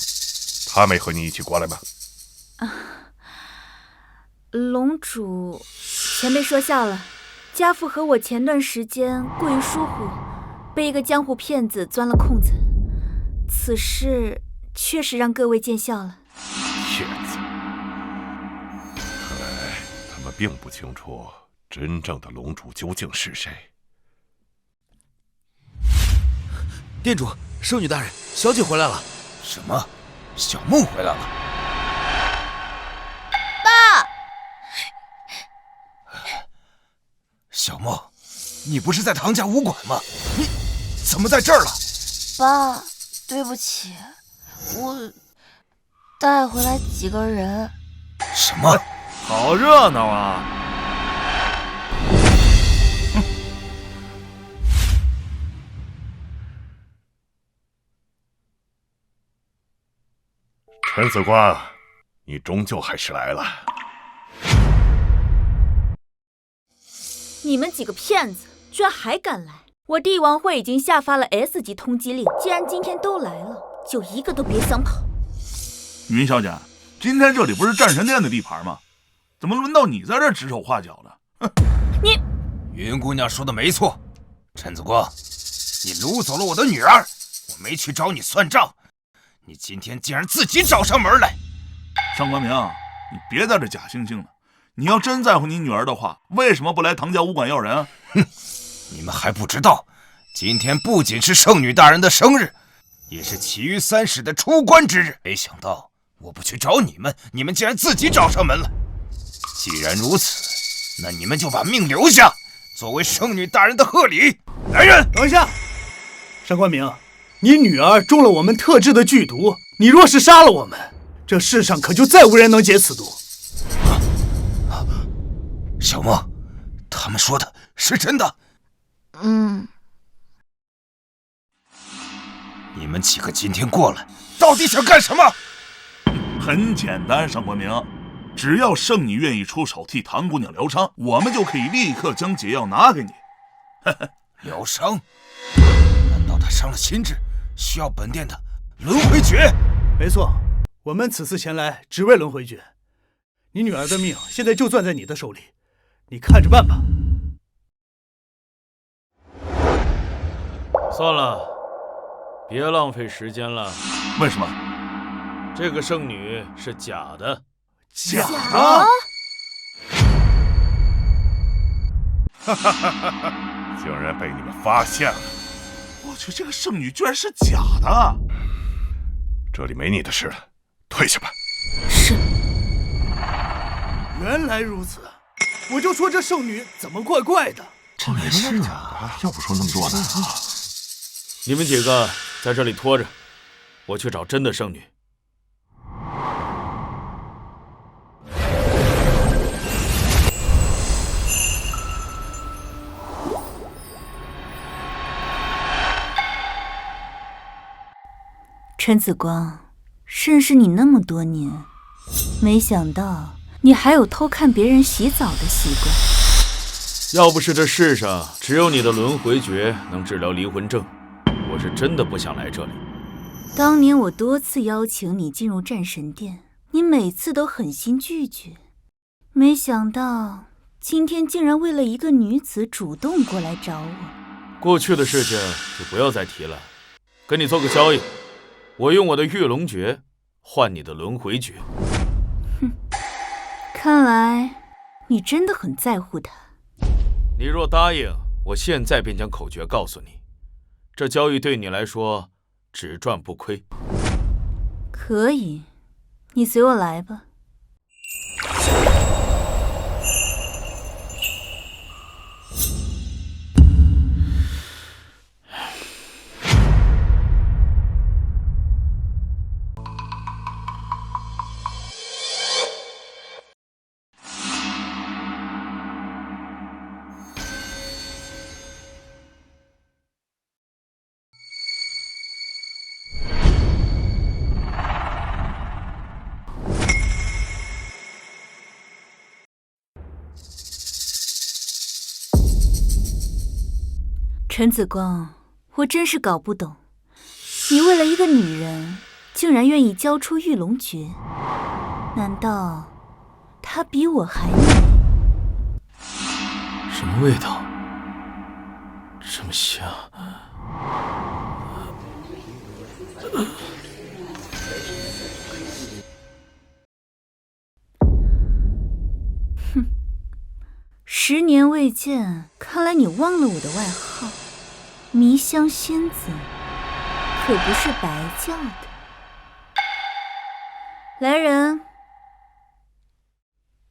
Speaker 7: 他没和你一起过来吗？
Speaker 8: 龙主，前辈说笑了。家父和我前段时间过于疏忽，被一个江湖骗子钻了空子，此事确实让各位见笑了。
Speaker 7: 骗子，看来他们并不清楚真正的龙主究竟是谁。
Speaker 10: 店主，圣女大人，小姐回来了。
Speaker 4: 什么？小梦回来了？
Speaker 6: 爸，
Speaker 4: 小梦，你不是在唐家武馆吗？你怎么在这儿了？
Speaker 6: 爸，对不起，我带回来几个人。
Speaker 4: 什么？
Speaker 5: 好热闹啊！
Speaker 7: 陈子光，你终究还是来了。
Speaker 8: 你们几个骗子，居然还敢来！我帝王会已经下发了 S 级通缉令，既然今天都来了，就一个都别想跑。
Speaker 2: 云小姐，今天这里不是战神殿的地盘吗？怎么轮到你在这指手画脚的？哼！
Speaker 8: 你，
Speaker 4: 云姑娘说的没错，陈子光，你掳走了我的女儿，我没去找你算账。你今天竟然自己找上门来！
Speaker 2: 上官明，你别在这假惺惺的。你要真在乎你女儿的话，为什么不来唐家武馆要人啊？
Speaker 4: 哼，你们还不知道，今天不仅是圣女大人的生日，也是其余三使的出关之日。没想到我不去找你们，你们竟然自己找上门来。既然如此，那你们就把命留下，作为圣女大人的贺礼。来人，
Speaker 1: 等一下，上官明。你女儿中了我们特制的剧毒，你若是杀了我们，这世上可就再无人能解此毒。
Speaker 4: 小梦，他们说的是真的？你们几个今天过来，到底想干什么？
Speaker 2: 很简单，上官明，只要圣女愿意出手替唐姑娘疗伤，我们就可以立刻将解药拿给你。
Speaker 4: 疗伤？难道他伤了心智？需要本殿的轮回诀？
Speaker 1: 没错，我们此次前来只为轮回诀。你女儿的命现在就攥在你的手里，你看着办吧。
Speaker 5: 算了，别浪费时间了。
Speaker 2: 为什么？
Speaker 5: 这个圣女是假的。
Speaker 1: 假的？
Speaker 7: 哈哈哈哈！竟然被你们发现了！
Speaker 2: 我去，这个圣女居然是假的！
Speaker 7: 这里没你的事了，退下吧。
Speaker 9: 是。
Speaker 1: 原来如此，我就说这圣女怎么怪怪的。
Speaker 7: 这没是假的，要不说那么多呢。
Speaker 5: 你们几个在这里拖着，我去找真的圣女。
Speaker 8: 陈子光，认识你那么多年，没想到你还有偷看别人洗澡的习惯。
Speaker 5: 要不是这世上只有你的轮回诀能治疗离魂症，我是真的不想来这里。
Speaker 8: 当年我多次邀请你进入战神殿，你每次都狠心拒绝，没想到今天竟然为了一个女子主动过来找我。
Speaker 5: 过去的事情就不要再提了，跟你做个交易，我用我的御龙诀换你的轮回诀。
Speaker 8: 哼，看来你真的很在乎他。
Speaker 5: 你若答应，我现在便将口诀告诉你，这交易对你来说只赚不亏。
Speaker 8: 可以，你随我来吧。陈子光，我真是搞不懂，你为了一个女人，竟然愿意交出玉龙诀？难道她比我还美？
Speaker 5: 什么味道？这么香？
Speaker 8: 哼，10年未见，看来你忘了我的外号——迷香仙子，可不是白叫的。来人，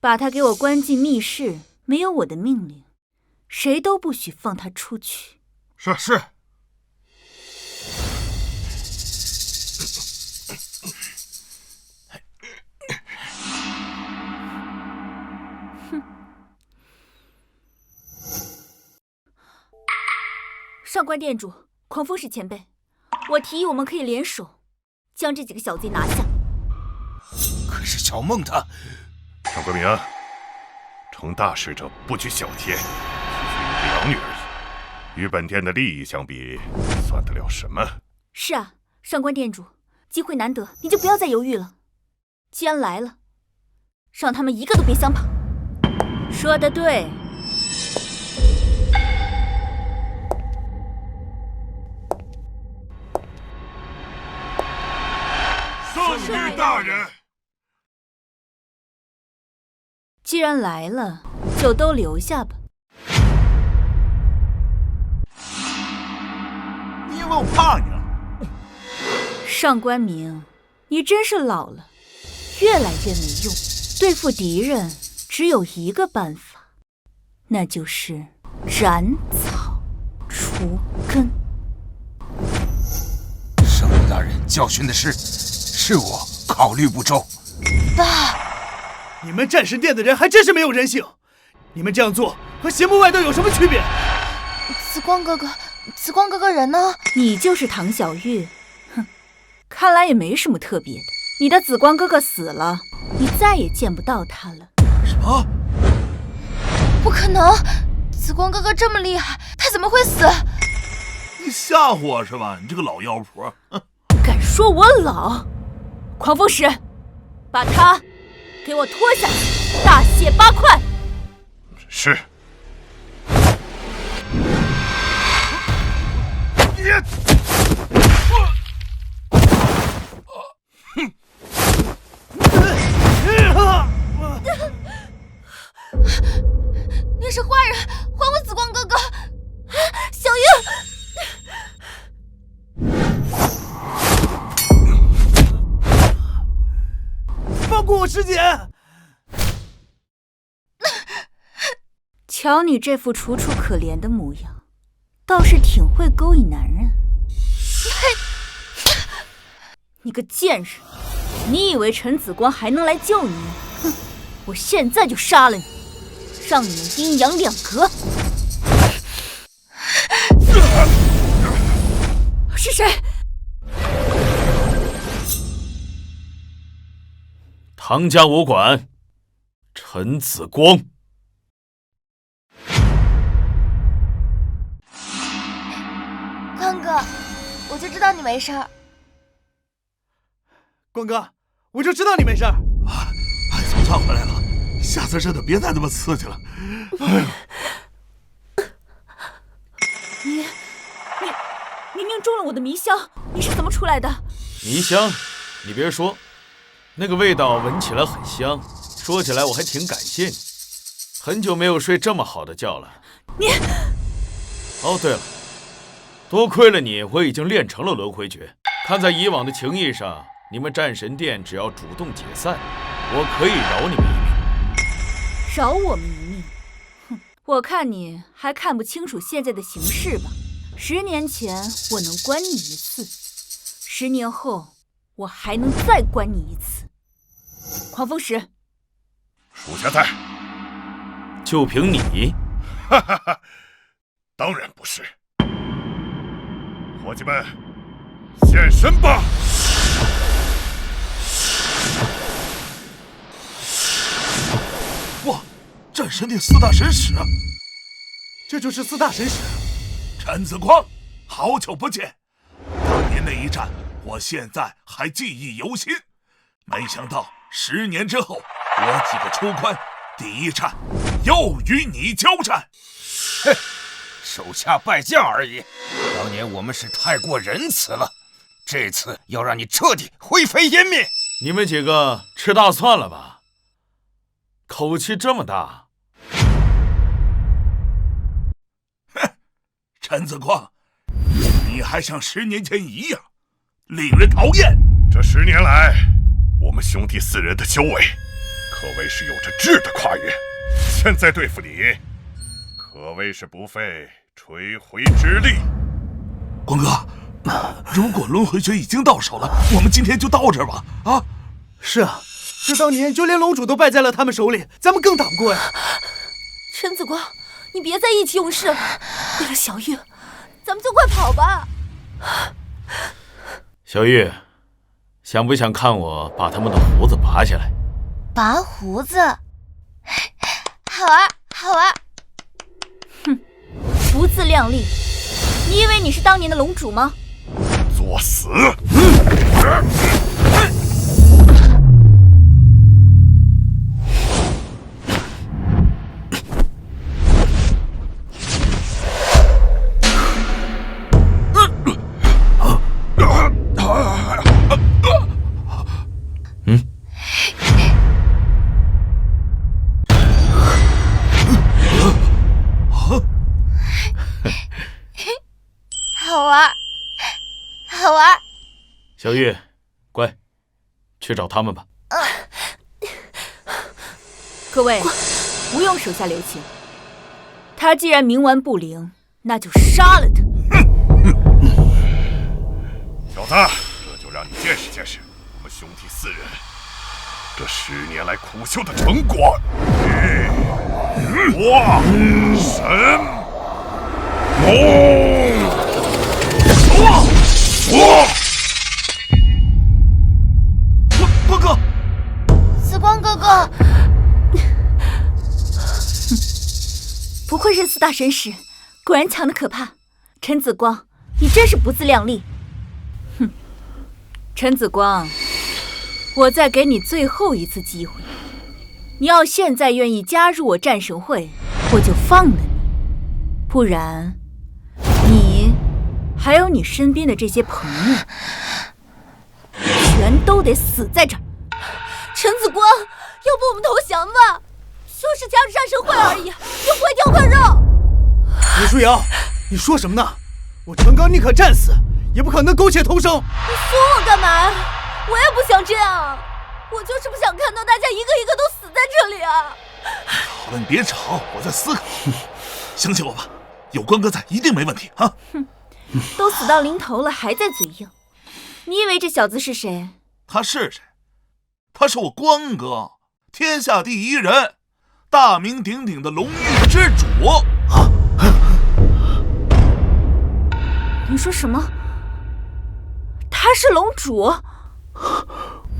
Speaker 8: 把他给我关进密室，没有我的命令，谁都不许放他出去。
Speaker 2: 是。
Speaker 8: 上官店主，狂风使前辈，我提议我们可以联手，将这几个小贼拿下。
Speaker 10: 可是小梦她……
Speaker 7: 上官明，成大事者不拘小节，区区一个养女而已，与本店的利益相比，算得了什么？
Speaker 8: 是啊，上官店主，机会难得，你就不要再犹豫了。既然来了，让他们一个都别想跑。说得对。
Speaker 7: 圣女大人，
Speaker 8: 既然来了，就都留下吧。
Speaker 3: 你以为我怕你啊？
Speaker 8: 上官明，你真是老了，越来越没用。对付敌人只有一个办法，那就是斩草除根。
Speaker 10: 圣女大人教训的是我考虑不周。
Speaker 6: 爸，
Speaker 1: 你们战神殿的人还真是没有人性！你们这样做和邪门外道有什么区别？
Speaker 6: 紫光哥哥人呢？
Speaker 8: 你就是唐小玉，哼，看来也没什么特别的。你的紫光哥哥死了，你再也见不到他了。
Speaker 3: 什么？
Speaker 6: 不可能！紫光哥哥这么厉害，他怎么会死？
Speaker 3: 你吓唬我是吧？你这个老妖婆！
Speaker 8: 敢说我老？狂风使，把他给我拖下去，大卸8块。
Speaker 7: 是。
Speaker 6: 你是坏人，还我紫光哥哥！小玉，
Speaker 1: 放过我师姐！
Speaker 8: 瞧你这副楚楚可怜的模样，倒是挺会勾引男人。你个贱人，你以为陈子光还能来救你？哼，我现在就杀了你，让你们阴阳两隔。是谁？
Speaker 5: 唐家武馆，陈子光。
Speaker 6: 光哥，我就知道你没事儿。
Speaker 1: 光哥，我就知道你没事儿。
Speaker 3: 总算回来了，下次真的别再那么刺激了。哎呦！
Speaker 8: 你明明中了我的迷香，你是怎么出来的？
Speaker 5: 迷香，你别说，那个味道闻起来很香，说起来我还挺感谢你。很久没有睡这么好的觉了。
Speaker 8: 你……
Speaker 5: 哦，对了，多亏了你，我已经练成了轮回诀。看在以往的情谊上，你们战神殿只要主动解散，我可以饶你们一命。
Speaker 8: 饶我们一命？哼，我看你还看不清楚现在的形势吧。10年前我能关你一次，10年后我还能再关你一次。狂风使，
Speaker 7: 属下在。
Speaker 5: 就凭你？
Speaker 7: 哈哈哈，当然不是。伙计们，现身吧！
Speaker 3: 哇，战神殿4大神使啊！
Speaker 1: 这就是4大神使。
Speaker 2: 陈子光，好久不见！当年那一战，我现在还记忆犹新。没想到10年之后，我几个出关，第一战又与你交战。
Speaker 10: 哼，手下败将而已。当年我们是太过仁慈了，这次要让你彻底灰飞烟灭。
Speaker 5: 你们几个吃大蒜了吧？口气这么大！
Speaker 2: 哼，陈子光，你还像10年前一样，令人讨厌。
Speaker 7: 这10年来，我们兄弟4人的修为，可谓是有着质的跨越。现在对付你，可谓是不费吹灰之力。
Speaker 2: 光哥，如果轮回诀已经到手了，我们今天就到这儿吧。啊，
Speaker 1: 是啊，这当年就连龙主都败在了他们手里，咱们更打不过呀。
Speaker 9: 陈子光，你别再意气用事了，为了小玉，咱们就快跑吧。
Speaker 5: 小玉，想不想看我把他们的胡子拔下来？
Speaker 6: 拔胡子，好玩，好玩。
Speaker 8: 哼，不自量力！你以为你是当年的龙主吗？
Speaker 7: 作死！
Speaker 6: 好玩，好玩。
Speaker 5: 小玉，乖，去找他们吧。
Speaker 8: 各位，不用手下留情。他既然冥顽不灵，那就杀了他。
Speaker 7: 小子，这就让你见识见识我们兄弟4人这10年来苦修的成果。化神龙。
Speaker 2: 光哥，
Speaker 6: 紫光哥哥，
Speaker 8: 不愧是4大神使，果然强得可怕。陈子光，你真是不自量力。哼，陈子光，我再给你最后一次机会，你要现在愿意加入我战神会，我就放了你；不然，你还有你身边的这些朋友，全都得死在这儿。
Speaker 9: 陈子光，要不我们投降吧？就是加入战神会而已，又不会掉块肉。
Speaker 1: 李舒瑶，你说什么呢？我陈刚宁可战死，也不可能苟且偷生。
Speaker 9: 你说我干嘛？我也不想这样，我就是不想看到大家一个一个都死在这里啊！
Speaker 2: 好了，你别吵，我在思考。相信我吧，有光哥在，一定没问题啊！
Speaker 8: 哼，都死到临头了，还在嘴硬。你以为这小子是谁？
Speaker 2: 他是谁？他是我光哥，天下第一人，大名鼎鼎的龙域之主。
Speaker 8: 你说什么？他是龙主？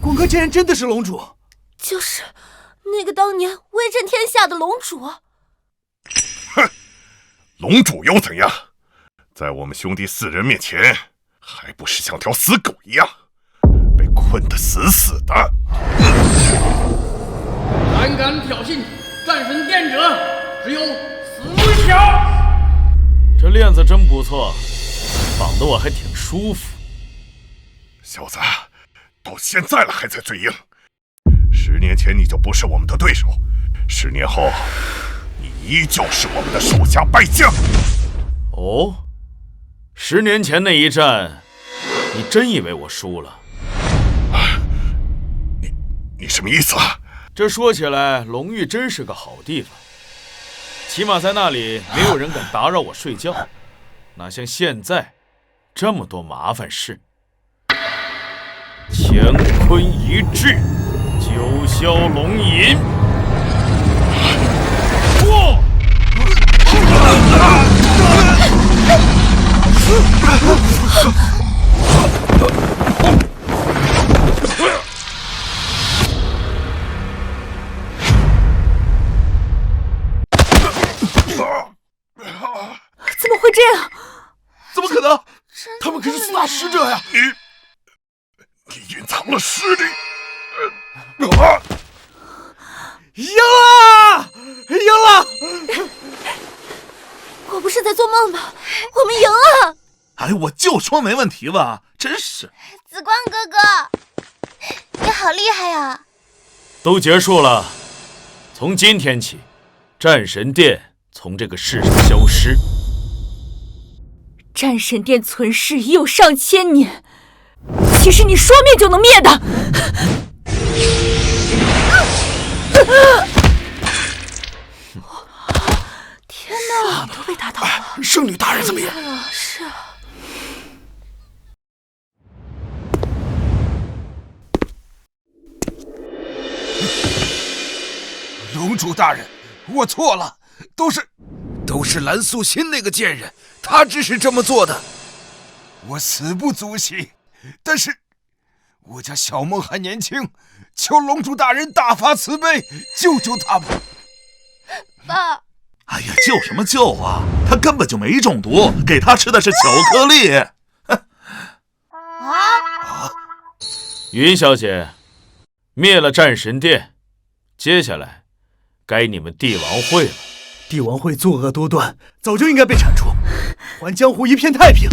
Speaker 1: 光哥竟然真的是龙主？
Speaker 9: 就是那个当年威震天下的龙主。
Speaker 7: 哼，龙主又怎样？在我们兄弟4人面前，还不是像条死狗一样，被困得死死的。
Speaker 11: 胆敢挑衅战神殿者，只有死路一条。
Speaker 5: 这链子真不错，绑得我还挺舒服。
Speaker 7: 小子，到现在了还在嘴硬。10年前你就不是我们的对手，10年后，你依旧是我们的手下败将。
Speaker 5: 哦，10年前那一战，你真以为我输了？
Speaker 7: 你什么意思啊？
Speaker 5: 这说起来，龙域真是个好地方，起码在那里没有人敢打扰我睡觉，哪像现在这么多麻烦事。乾坤一掷，九霄龙吟。
Speaker 8: 怎么会这样？
Speaker 2: 怎么可能？他们可是4大使者呀！
Speaker 7: 你隐藏了实力。
Speaker 1: 赢了！赢了！
Speaker 9: 我不是在做梦吧？我们赢了！
Speaker 2: 哎，我就说没问题吧，真是。
Speaker 6: 紫光哥哥，你好厉害呀！
Speaker 5: 都结束了，从今天起，战神殿从这个世上消失。
Speaker 8: 战神殿存世已有上千年，岂是你说灭就能灭的？
Speaker 9: 天哪，都被打倒了！
Speaker 2: 圣女大人怎么样？
Speaker 9: 是啊。
Speaker 4: 龙主大人，我错了，
Speaker 10: 都是蓝素心那个贱人，他指使这么做的。
Speaker 4: 我死不足惜，但是我家小梦还年轻，求龙主大人大发慈悲，救救他吧。
Speaker 9: 爸，
Speaker 2: 哎呀，救什么救啊？他根本就没中毒，给他吃的是巧克力。
Speaker 5: 云小姐，灭了战神殿，接下来该你们帝王会了。
Speaker 1: 帝王会作恶多端，早就应该被铲除，还江湖一片太平。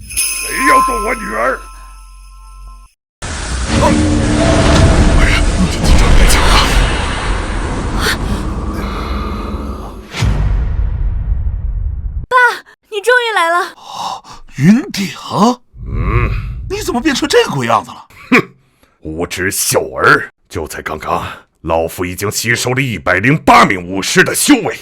Speaker 7: 谁要动我女儿？
Speaker 8: 爸，你终于来了！
Speaker 2: 云顶，你怎么变成这鬼样子了？
Speaker 7: 哼，无知小儿！就在刚刚，老夫已经吸收了108名武士的修为，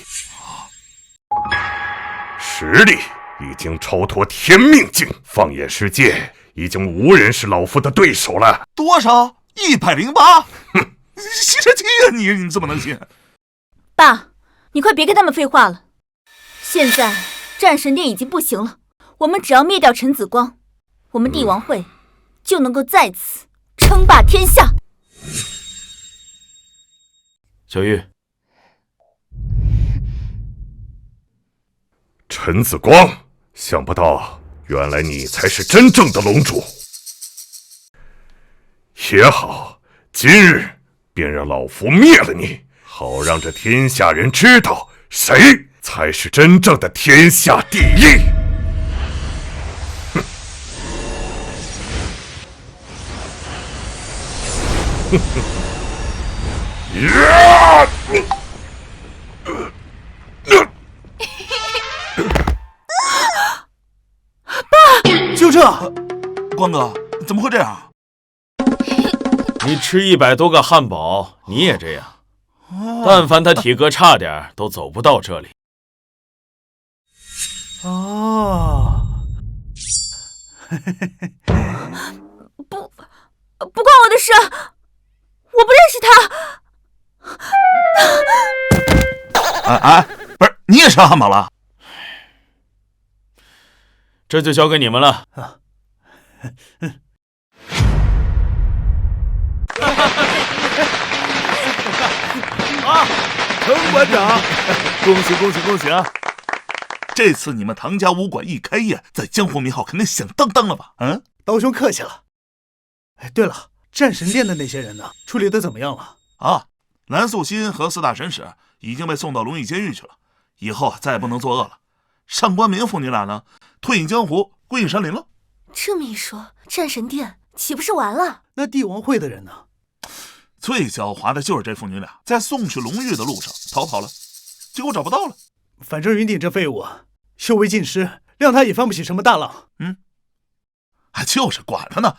Speaker 7: 实力已经超脱天命境，放眼世界，已经无人是老夫的对手了。
Speaker 2: 多少？108？哼，吸尘器呀！你怎么能信？
Speaker 8: 爸，你快别跟他们废话了。现在战神殿已经不行了，我们只要灭掉陈子光，我们帝王会就能够再次称霸天下。
Speaker 5: 小玉，
Speaker 7: 陈子光，想不到原来你才是真正的龙主。也好，今日便让老夫灭了你，好让这天下人知道谁才是真正的天下第一。
Speaker 1: 爸，就这，
Speaker 2: 光哥，怎么会这样？
Speaker 5: 你吃100多个汉堡，你也这样。但凡他体格差点，都走不到这里。
Speaker 1: 哦，
Speaker 8: 不关我的事，我不认识
Speaker 2: 他。不是，你也吃汉堡了？
Speaker 5: 这就交给你们了。
Speaker 2: 陈馆长，恭喜恭喜恭喜啊！这次你们唐家武馆一开业，在江湖名号肯定响当当了吧？
Speaker 1: 刀兄客气了。哎，对了，战神殿的那些人呢？处理的怎么样了？
Speaker 2: 蓝素心和4大神使已经被送到龙翼监狱去了，以后再也不能作恶了。上官明父女俩呢，退隐江湖，归隐山林了。
Speaker 9: 这么一说，战神殿岂不是完了？
Speaker 1: 那帝王会的人呢？
Speaker 2: 最狡猾的就是这父女俩，在送去龙域的路上逃跑了，结果找不到了。
Speaker 1: 反正云顶这废物修为尽失，谅他也翻不起什么大浪。
Speaker 2: 就是管他呢。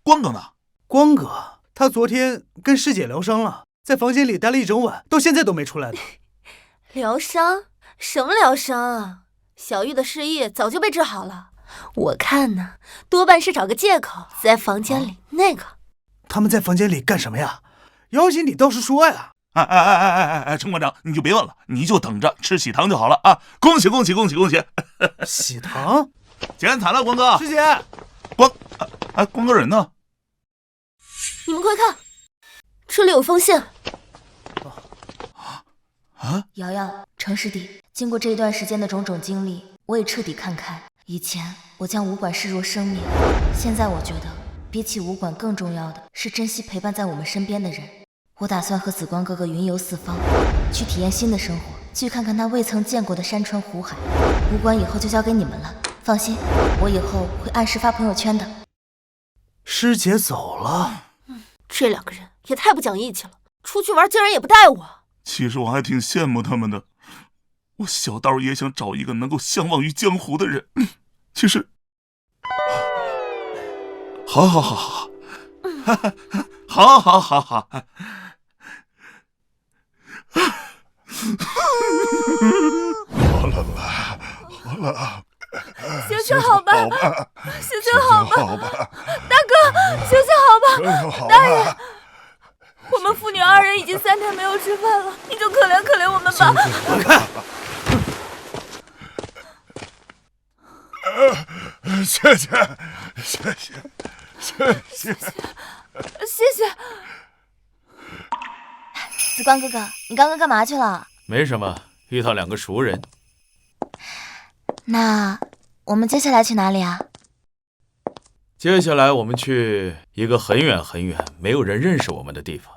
Speaker 2: 光哥呢？
Speaker 1: 光哥，他昨天跟师姐疗伤了，在房间里待了1整晚，到现在都没出来呢。
Speaker 9: 疗伤？什么疗伤啊？小玉的失忆早就被治好了。我看呢，多半是找个借口在房间里那个。
Speaker 1: 他们在房间里干什么呀？妖精，你倒是说呀！
Speaker 2: 陈馆长，你就别问了，你就等着吃喜糖就好了啊！恭喜恭喜恭喜恭喜！
Speaker 1: 喜糖？
Speaker 2: 剪彩了，光哥。
Speaker 1: 师姐，
Speaker 2: 光哥人呢？
Speaker 9: 你们快看，这里有封信。
Speaker 6: 瑶瑶，程师弟，经过这一段时间的种种经历，我也彻底看开。以前我将武馆视若生命，现在我觉得比起武馆更重要的是珍惜陪伴在我们身边的人。我打算和紫光哥哥云游四方，去体验新的生活，去看看那未曾见过的山川湖海。武馆以后就交给你们了，放心，我以后会按时发朋友圈的。
Speaker 1: 师姐走了，
Speaker 9: 这两个人也太不讲义气了，出去玩竟然也不带我。
Speaker 2: 其实我还挺羡慕他们的，我小道也想找一个能够相忘于江湖的人。其实，好，好，好了，
Speaker 9: 行行好吧，行好吧，大哥，行好吧，大人，我们父女二人已经3天没有吃饭了，你就可怜我们吧。
Speaker 2: 谢谢。
Speaker 6: 紫光哥哥，你刚刚干嘛去了？
Speaker 5: 没什么，遇到2个熟人。
Speaker 6: 那我们接下来去哪里啊？
Speaker 5: 接下来我们去一个很远很远、没有人认识我们的地方。